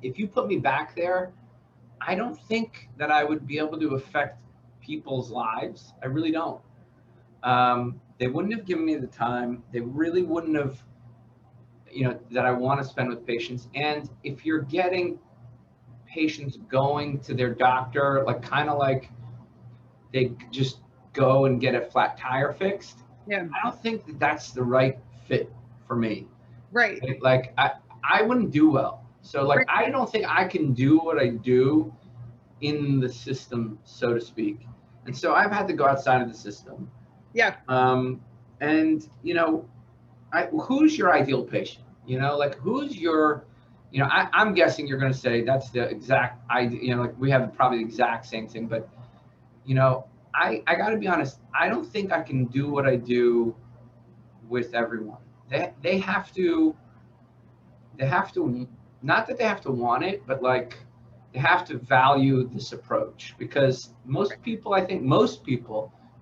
If you put me back there, I don't think that I would be able to affect people's lives. I really don't. They wouldn't have given me the time. They really wouldn't have, that I want to spend with patients. And if you're getting patients going to their doctor, like kind of like they just go and get a flat tire fixed, I don't think that that's the right fit for me. Right. Like I wouldn't do well. So like, I don't think I can do what I do in the system, so to speak. And so I've had to go outside of the system. Yeah. And who's your ideal patient? Like who's your, I'm guessing you're going to say that's the exact idea, like we have probably the exact same thing, but I got to be honest, I don't think I can do what I do with everyone. They have to, not that they have to want it, but like they have to value this approach, because most people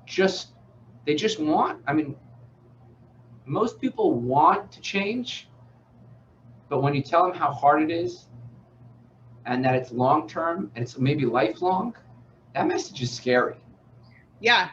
just want, most people want to change, but when you tell them how hard it is and that it's long-term and it's maybe lifelong, that message is scary. Yeah.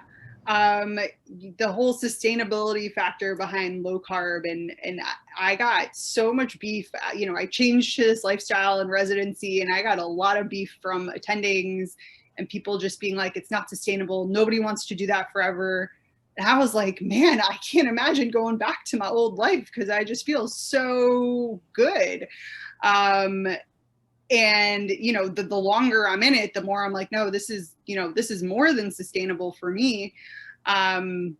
The whole sustainability factor behind low carb, and I got so much beef, I changed to this lifestyle in residency, and I got a lot of beef from attendings and people just being like, it's not sustainable. Nobody wants to do that forever. And I was like, man, I can't imagine going back to my old life because I just feel so good. And, the longer I'm in it, the more I'm like, no, this is more than sustainable for me. And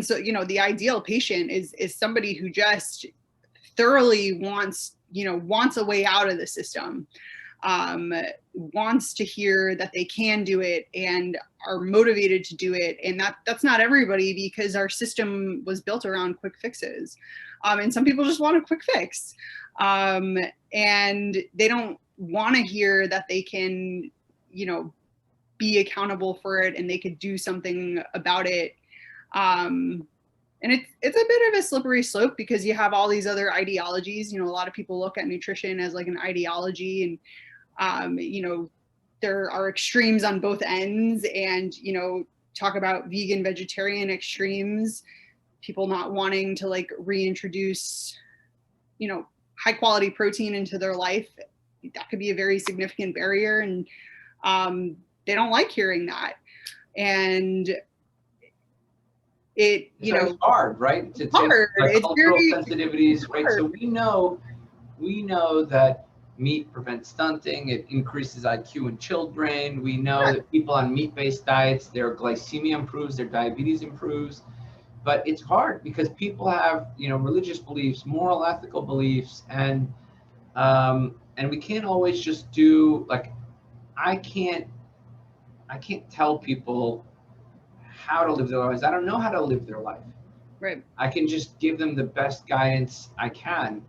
so, the ideal patient is somebody who just thoroughly wants a way out of the system. wants to hear that they can do it and are motivated to do it. And that's not everybody, because our system was built around quick fixes. And some people just want a quick fix. And they don't want to hear that they can, you know, be accountable for it and they could do something about it. And it's a bit of a slippery slope, because you have all these other ideologies. You know, a lot of people look at nutrition as like an ideology, and you know, there are extremes on both ends, and you know, talk about vegan, vegetarian extremes, people not wanting to like reintroduce, you know, high quality protein into their life. That could be a very significant barrier, and they don't like hearing that. And it, you know, it's hard, right? It's hard. Like it's cultural very sensitivities, right? hard. So we know that meat prevents stunting. It increases IQ in children. We know that people on meat-based diets, their glycemia improves, their diabetes improves. But it's hard because people have, you know, religious beliefs, moral, ethical beliefs, and we can't always just do like, I can't tell people how to live their lives. I don't know how to live their life. Right. I can just give them the best guidance I can.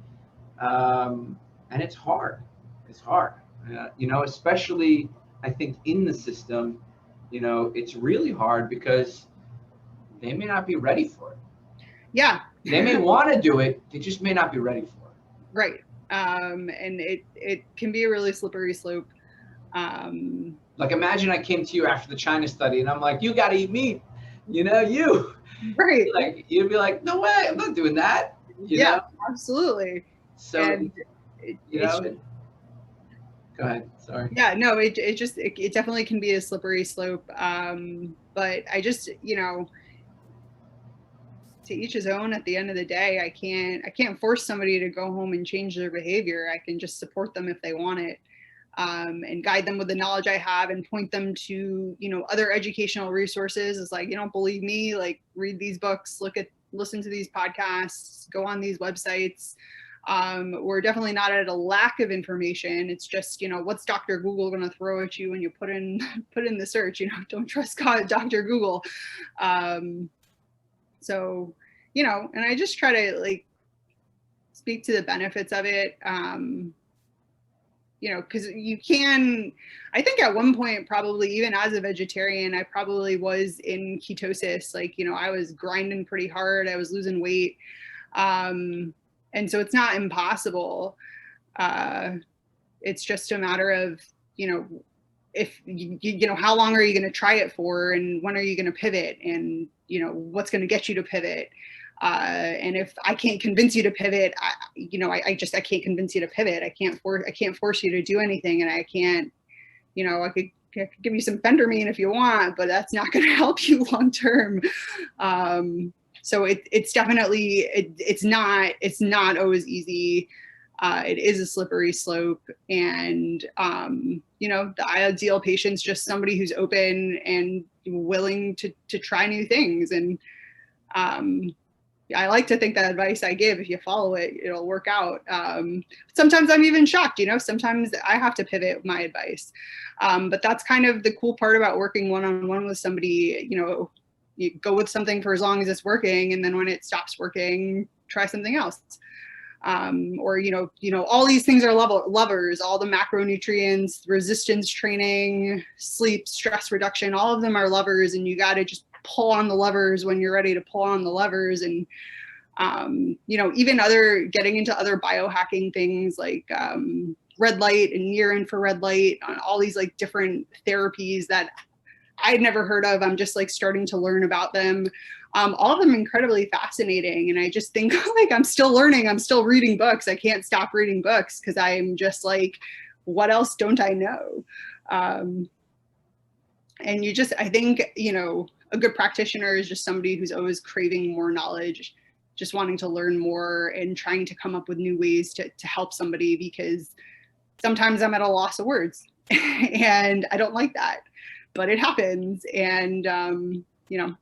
And it's hard. It's hard. You know, especially I think in the system, you know, it's really hard because they may not be ready for it. Yeah. They may want to do it. They just may not be ready for it. Right. And it can be a really slippery slope. Like imagine I came to you after the China study and I'm like, you got to eat meat. You know, you. Right. Like you'd be like, no way, I'm not doing that. You yeah, know? Absolutely. So, and you know, go ahead. Sorry. Yeah, no, it definitely can be a slippery slope. But I just, you know, to each his own. At the end of the day, I can't force somebody to go home and change their behavior. I can just support them if they want it. And guide them with the knowledge I have and point them to, you know, other educational resources. It's like, you don't believe me, like read these books, listen to these podcasts, go on these websites. We're definitely not at a lack of information. It's just, you know, what's Dr. Google going to throw at you when you put in the search, you know, don't trust Dr. Google. So, you know, and I just try to like speak to the benefits of it. You know, because you can, I think at one point, probably even as a vegetarian, I probably was in ketosis. Like, you know, I was grinding pretty hard. I was losing weight. And so it's not impossible. It's just a matter of, you know, if you know, how long are you going to try it for, and when are you going to pivot, and, you know, what's going to get you to pivot. And if I can't convince you to pivot, I can't convince you to pivot. I can't force you to do anything. And I can't, you know, I could give you some Phentermine if you want, but that's not going to help you long term. So it's definitely, it's not always easy. It is a slippery slope, and, you know, the ideal patient's just somebody who's open and willing to try new things. And, I like to think that advice I give, if you follow it, it'll work out. Sometimes I'm even shocked, you know, sometimes I have to pivot my advice. But that's kind of the cool part about working one-on-one with somebody. You know, you go with something for as long as it's working, and then when it stops working, try something else. Or, you know, all these things are levers, all the macronutrients, resistance training, sleep, stress reduction, all of them are levers, and you got to just pull on the levers when you're ready to pull on the levers. And, you know, even getting into other biohacking things like red light and near infrared light, on all these like different therapies that I'd never heard of. I'm just like starting to learn about them. All of them incredibly fascinating. And I just think like, I'm still learning, I'm still reading books. I can't stop reading books because I'm just like, what else don't I know? And I think, you know, a good practitioner is just somebody who's always craving more knowledge, just wanting to learn more and trying to come up with new ways to help somebody, because sometimes I'm at a loss of words and I don't like that, but it happens. And, you know,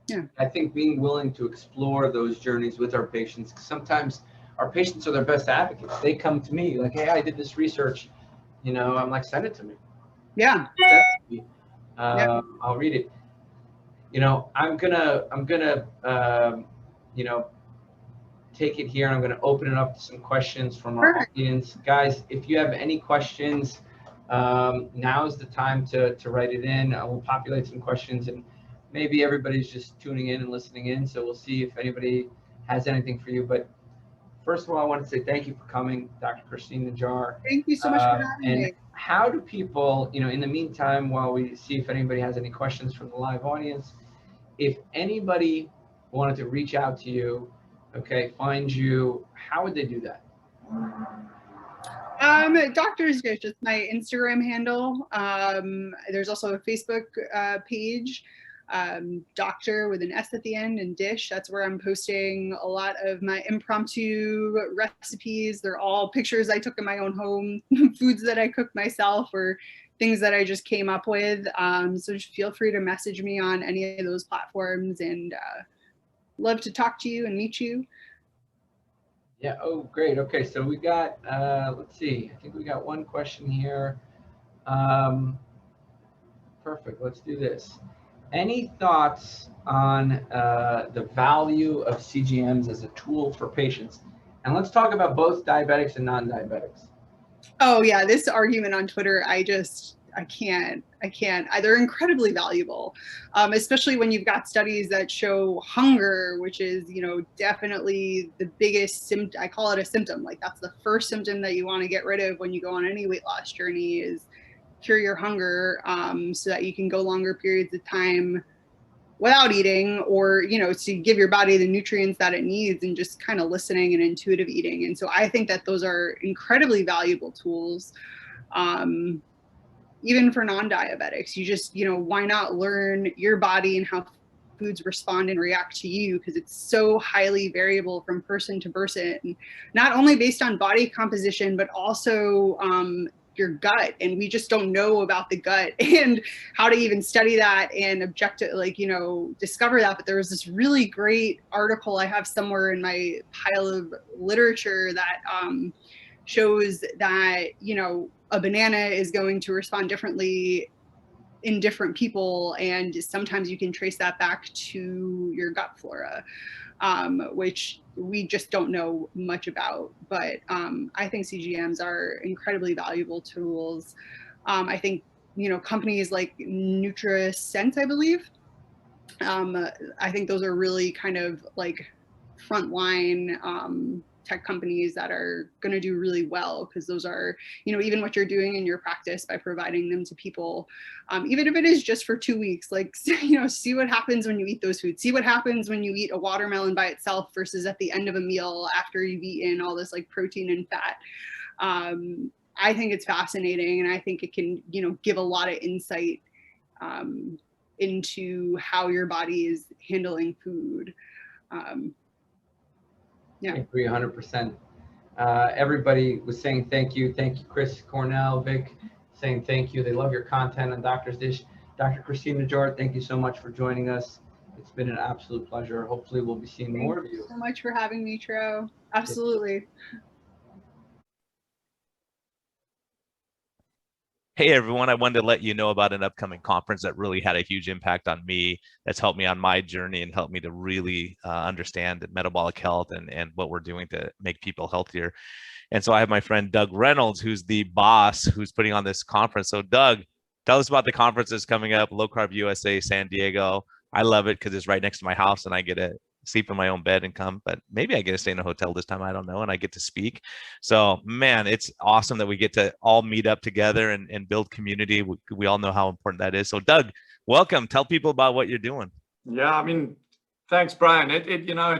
yeah. I think being willing to explore those journeys with our patients, 'cause sometimes our patients are their best advocates. They come to me like, hey, I did this research, you know, I'm like, send it to me. Yeah. Send it to me. I'll read it. You know, I'm gonna you know, take it here and I'm gonna open it up to some questions from our audience. Guys, if you have any questions, now's the time to write it in. We'll populate some questions, and maybe everybody's just tuning in and listening in, so we'll see if anybody has anything for you. But first of all, I want to say thank you for coming, Dr. Christine Najjar. Thank you so much for having me. How do people, you know, in the meantime, while we see if anybody has any questions from the live audience, if anybody wanted to reach out to you, okay, find you, how would they do that? Doctors Dish is my Instagram handle. There's also a Facebook page, doctor with an S at the end, and Dish. That's where I'm posting a lot of my impromptu recipes. They're all pictures I took in my own home, foods that I cook myself, or things that I just came up with. So just feel free to message me on any of those platforms, and love to talk to you and meet you. Yeah, oh, great. Okay, so we got, let's see, I think we got one question here. Perfect, let's do this. Any thoughts on the value of CGMs as a tool for patients? And let's talk about both diabetics and non-diabetics. Oh yeah, this argument on Twitter, I can't. They're incredibly valuable, especially when you've got studies that show hunger, which is, you know, definitely the biggest symptom. I call it a symptom. Like, that's the first symptom that you want to get rid of when you go on any weight loss journey, is cure your hunger, so that you can go longer periods of time without eating, or, you know, to give your body the nutrients that it needs, and just kind of listening and intuitive eating. And so I think that those are incredibly valuable tools. Even for non-diabetics, you just, you know, why not learn your body and how foods respond and react to you, because it's so highly variable from person to person, not only based on body composition, but also your gut. And we just don't know about the gut and how to even study that and discover that. But there was this really great article I have somewhere in my pile of literature that shows that, you know, a banana is going to respond differently in different people, and sometimes you can trace that back to your gut flora, which we just don't know much about. But I think CGMs are incredibly valuable tools. I think, you know, companies like NutriSense, I believe, I think those are really kind of like frontline tech companies that are going to do really well, because those are, you know, even what you're doing in your practice by providing them to people, even if it is just for 2 weeks, like, you know, see what happens when you eat those foods. See what happens when you eat a watermelon by itself versus at the end of a meal after you've eaten all this like protein and fat. I think it's fascinating, and I think it can, you know, give a lot of insight into how your body is handling food. Yeah. I agree 100%. Everybody was saying thank you. Thank you, Chris, Cornell, Vic, saying thank you. They love your content on Doctor's Dish. Dr. Christine Najjar, thank you so much for joining us. It's been an absolute pleasure. Hopefully we'll be seeing more of you. Thank you so much for having me, Tro. Absolutely. Hey everyone, I wanted to let you know about an upcoming conference that really had a huge impact on me, that's helped me on my journey and helped me to really understand metabolic health and what we're doing to make people healthier. And so I have my friend Doug Reynolds, who's the boss, who's putting on this conference. So Doug, tell us about the conference that's coming up, Low Carb USA, San Diego. I love it because it's right next to my house and I get to sleep in my own bed and come, but maybe I get to stay in a hotel this time, I don't know, and I get to speak. So man, it's awesome that we get to all meet up together and build community. We all know how important that is. So Doug, welcome. Tell people about what you're doing. Yeah, I mean, thanks, Brian. You know,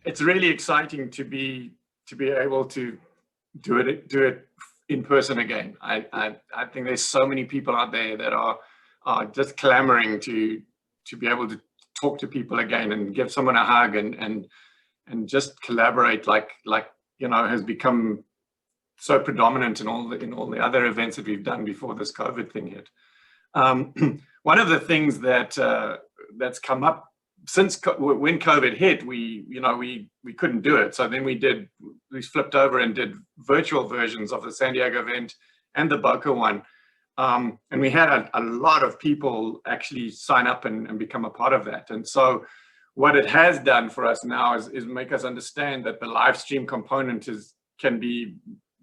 it's really exciting to be able to do it in person again. I think there's so many people out there that are just clamoring to be able to talk to people again and give someone a hug and just collaborate like you know, has become so predominant in all the other events that we've done before this COVID thing hit. One of the things that's come up when COVID hit, we couldn't do it. So then we flipped over and did virtual versions of the San Diego event and the Boca one. And we had a lot of people actually sign up and become a part of that. And so what it has done for us now is make us understand that the live stream component can be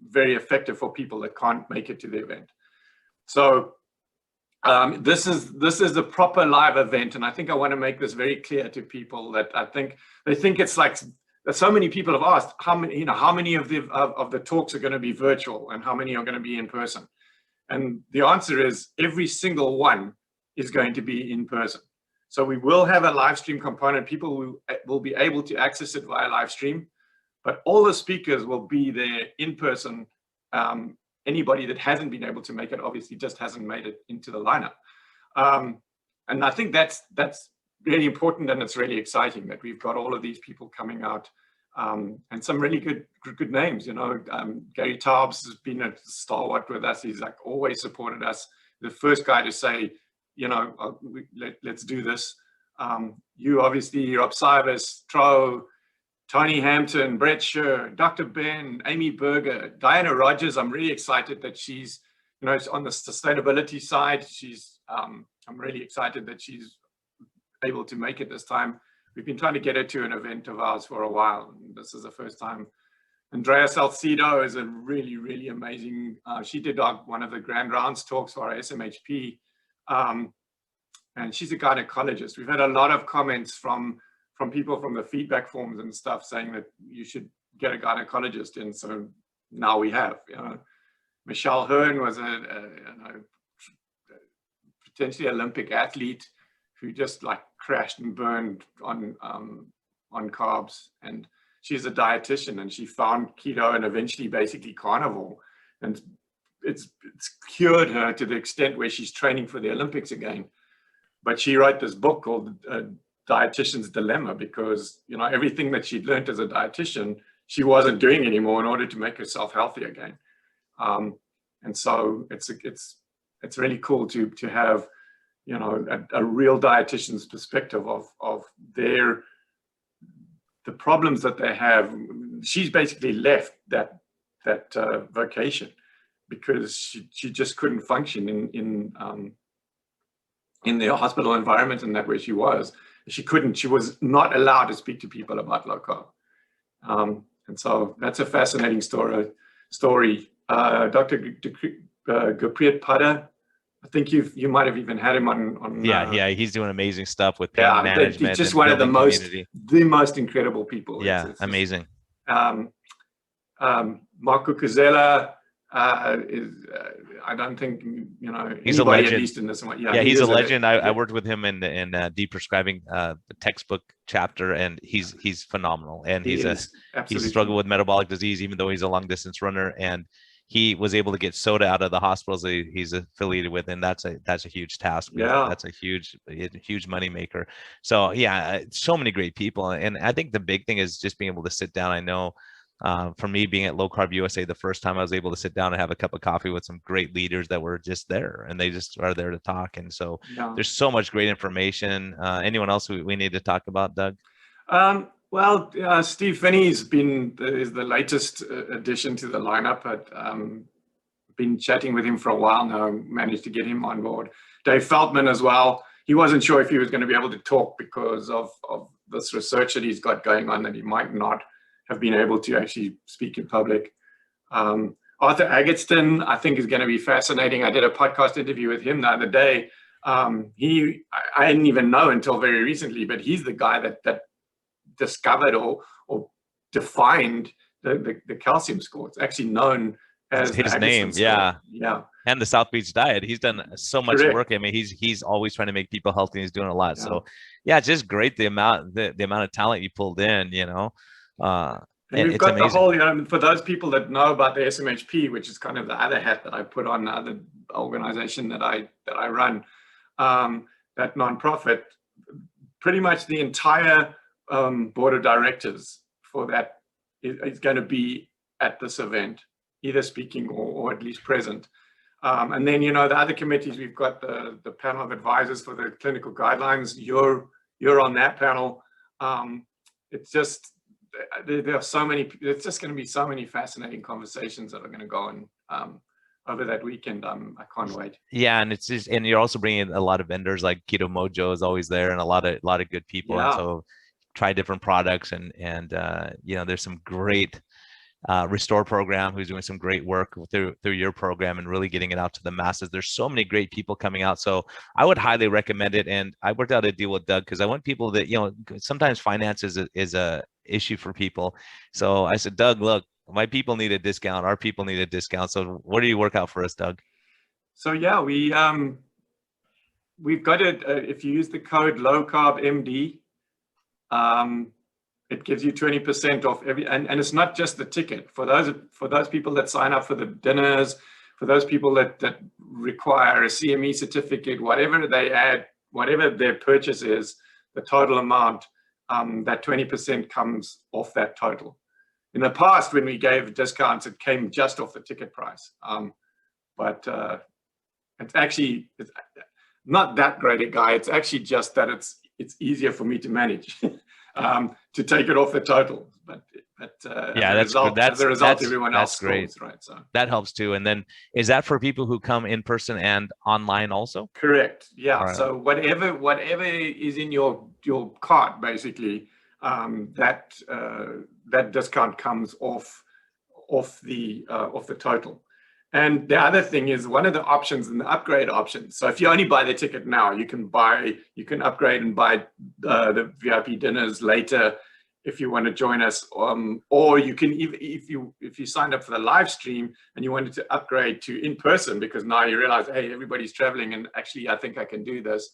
very effective for people that can't make it to the event. So this is the proper live event, and I think I want to make this very clear to people that I think they think it's like so many people have asked how many of the talks are going to be virtual and how many are going to be in person, and the answer is every single one is going to be in person. So we will have a live stream component. People will be able to access it via live stream, but all the speakers will be there in person. Anybody that hasn't been able to make it obviously just hasn't made it into the lineup. And I think that's really important, and it's really exciting that we've got all of these people coming out, and some really good names. Gary Taubes has been a stalwart with us. He's like always supported us. The first guy to say, let's do this. You obviously, Rob Cybus, Tro, Tony Hampton, Brett Scher, Dr. Ben, Amy Berger, Diana Rogers. I'm really excited that she's, on the sustainability side. I'm really excited that she's able to make it this time. We've been trying to get her to an event of ours for a while, and this is the first time. Andrea Salcido is a really, really amazing. She did one of the Grand Rounds talks for our SMHP, and she's a gynecologist. We've had a lot of comments from people from the feedback forms and stuff saying that you should get a gynecologist in. So now we have, Michelle Hearn was a potentially Olympic athlete who just like crashed and burned on carbs. And she's a dietitian, and she found keto and eventually basically carnivore. And it's cured her to the extent where she's training for the Olympics again. But she wrote this book called Dietitian's Dilemma, because everything that she'd learned as a dietitian she wasn't doing anymore in order to make herself healthy again. And so it's really cool to have a real dietitian's perspective of the problems that they have. She's basically left that vocation because she just couldn't function in the hospital environment, and that where she was. She was not allowed to speak to people about low carb. And so that's a fascinating story. Dr. Gurpreet Pada, I think you might have even had him on. Yeah, he's doing amazing stuff with pain management. He's just one of the most incredible people. Yeah, it's amazing. Marco Cuzella is I don't think he's a legend. At least in this one. Yeah, he's a legend. I worked with him in deprescribing the textbook chapter, and he's phenomenal. And he's struggled with metabolic disease, even though he's a long distance runner, and he was able to get soda out of the hospitals that he's affiliated with, and that's a huge task. Yeah, that's a huge money maker. So yeah, so many great people, and I think the big thing is just being able to sit down. I know. For me, being at Low Carb USA, the first time I was able to sit down and have a cup of coffee with some great leaders that were just there, and they just are there to talk. And so there's so much great information. Anyone else we need to talk about, Doug? Steve Finney is the latest addition to the lineup. I've been chatting with him for a while now, managed to get him on board. Dave Feldman as well. He wasn't sure if he was going to be able to talk because of this research that he's got going on, that he might not have been able to actually speak in public. Arthur Agatston, I think, is going to be fascinating. I did a podcast interview with him the other day. I didn't even know until very recently, but he's the guy that discovered or defined the calcium score. It's actually known as his name. Yeah. And the South Beach diet. He's done so much work. I mean, he's always trying to make people healthy, and he's doing a lot. So yeah, it's just great the amount of talent you pulled in, and we've got the whole, for those people that know about the SMHP, which is kind of the other hat that I put on, the other organization that I run, that nonprofit, pretty much the entire board of directors for that is going to be at this event, either speaking or at least present. And then, the other committees, we've got the panel of advisors for the clinical guidelines. You're you're on that panel. It's just, there are so many, it's just going to be so many fascinating conversations that are going to go on over that weekend. I can't wait. Yeah, and it's just, and you're also bringing a lot of vendors, like Keto Mojo is always there, and a lot of good people. Yeah. And so try different products, and you know, there's some great Restore program who's doing some great work through your program and really getting it out to the masses. There's so many great people coming out, so I would highly recommend it. And I worked out a deal with Doug because I want people that, you know, sometimes finance is a issue for people. So I said, Doug, look, my people need a discount, our people need a discount. So what do you work out for us, Doug? So yeah, we've got it. If you use the code LowCarbMD, it gives you 20% off every, and it's not just the ticket. For those people that sign up for the dinners, for those people that require a CME certificate, whatever they add, whatever their purchase is, the total amount, that 20% comes off that total. In the past, when we gave discounts, it came just off the ticket price. But it's not that great a guy. It's actually just that it's easier for me to manage. To take it off the total, but yeah, as a result, everyone else scores, right? So that helps too. And then, is that for people who come in person and online also? Correct. Yeah. Right. So whatever is in your cart, basically, that discount comes off the total. And the other thing is, one of the options in the upgrade options. So if you only buy the ticket now, you can upgrade and buy the VIP dinners later if you want to join us. Or you can, if you signed up for the live stream and you wanted to upgrade to in person, because now you realize, hey, everybody's traveling and actually I think I can do this.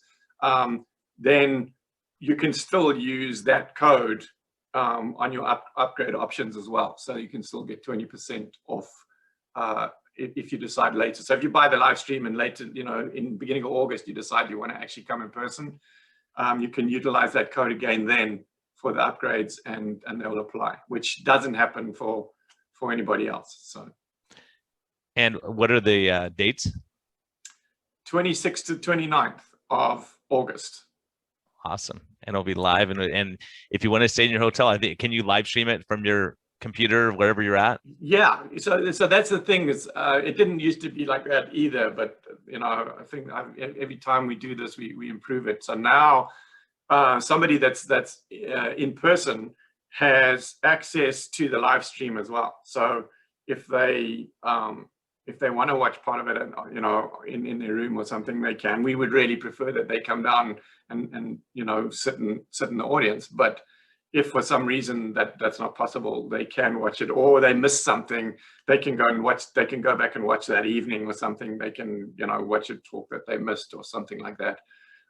Then you can still use that code on your upgrade options as well. So you can still get 20% off. If you decide later. So if you buy the live stream and later, you know, in beginning of August, you decide you want to actually come in person, you can utilize that code again then for the upgrades, and they will apply, which doesn't happen for anybody else. So. And what are the dates? 26th to 29th of August. Awesome. And it'll be live. And if you want to stay in your hotel, I think, can you live stream it from your computer wherever you're at? Yeah, so that's the thing, is it didn't used to be like that either, but you know, I think every time we do this, we improve it. So now somebody that's in person has access to the live stream as well. So if they want to watch part of it, you know, in their room or something, they can. We would really prefer that they come down and you know, sit in the audience, but if for some reason that's not possible, they can watch it, or they miss something, they can go back and watch that evening or something. They can, you know, watch a talk that they missed or something like that.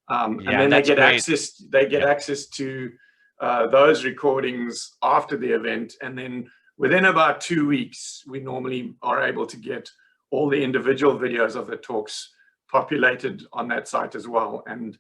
And then they get access. They get access to those recordings after the event, and then within about 2 weeks, we normally are able to get all the individual videos of the talks populated on that site as well, and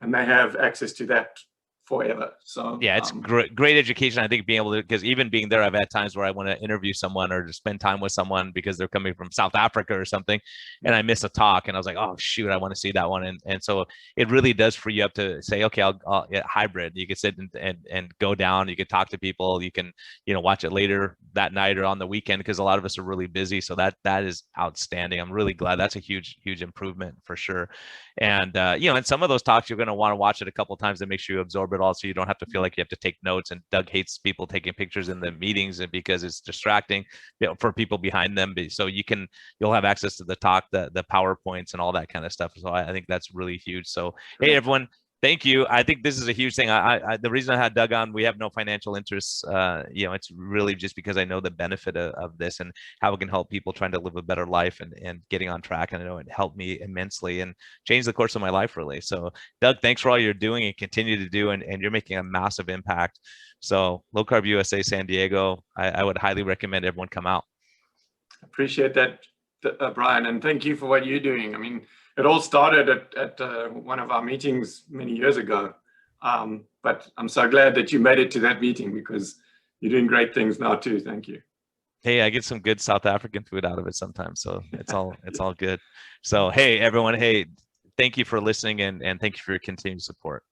they have access to that forever. So yeah, it's great education. I think being able to, because even being there, I've had times where I want to interview someone or to spend time with someone because they're coming from South Africa or something, and I miss a talk, and I was like, oh shoot, I want to see that one. And so it really does free you up to say, okay, I'll hybrid. You can sit and go down. You can talk to people. You can, you know, watch it later that night or on the weekend, because a lot of us are really busy. So that is outstanding. I'm really glad. That's a huge improvement for sure. And you know, and some of those talks you're going to want to watch it a couple times to make sure you absorb it all, so you don't have to feel like you have to take notes. And Doug hates people taking pictures in the meetings, and because it's distracting, you know, for people behind them. So you'll have access to the talk, the PowerPoints and all that kind of stuff. So I think that's really huge. So hey, everyone, thank you. I think this is a huge thing. The reason I had Doug on, we have no financial interests. You know, it's really just because I know the benefit of this and how it can help people trying to live a better life and getting on track. And I know it helped me immensely and changed the course of my life, really. So Doug, thanks for all you're doing and continue to do. And you're making a massive impact. So Low Carb USA San Diego, I would highly recommend everyone come out. Appreciate that, Brian. And thank you for what you're doing. I mean, it all started at one of our meetings many years ago, but I'm so glad that you made it to that meeting, because you're doing great things now too. Thank you. Hey, I get some good South African food out of it sometimes, so it's all good. So hey, everyone, hey, thank you for listening, and thank you for your continued support.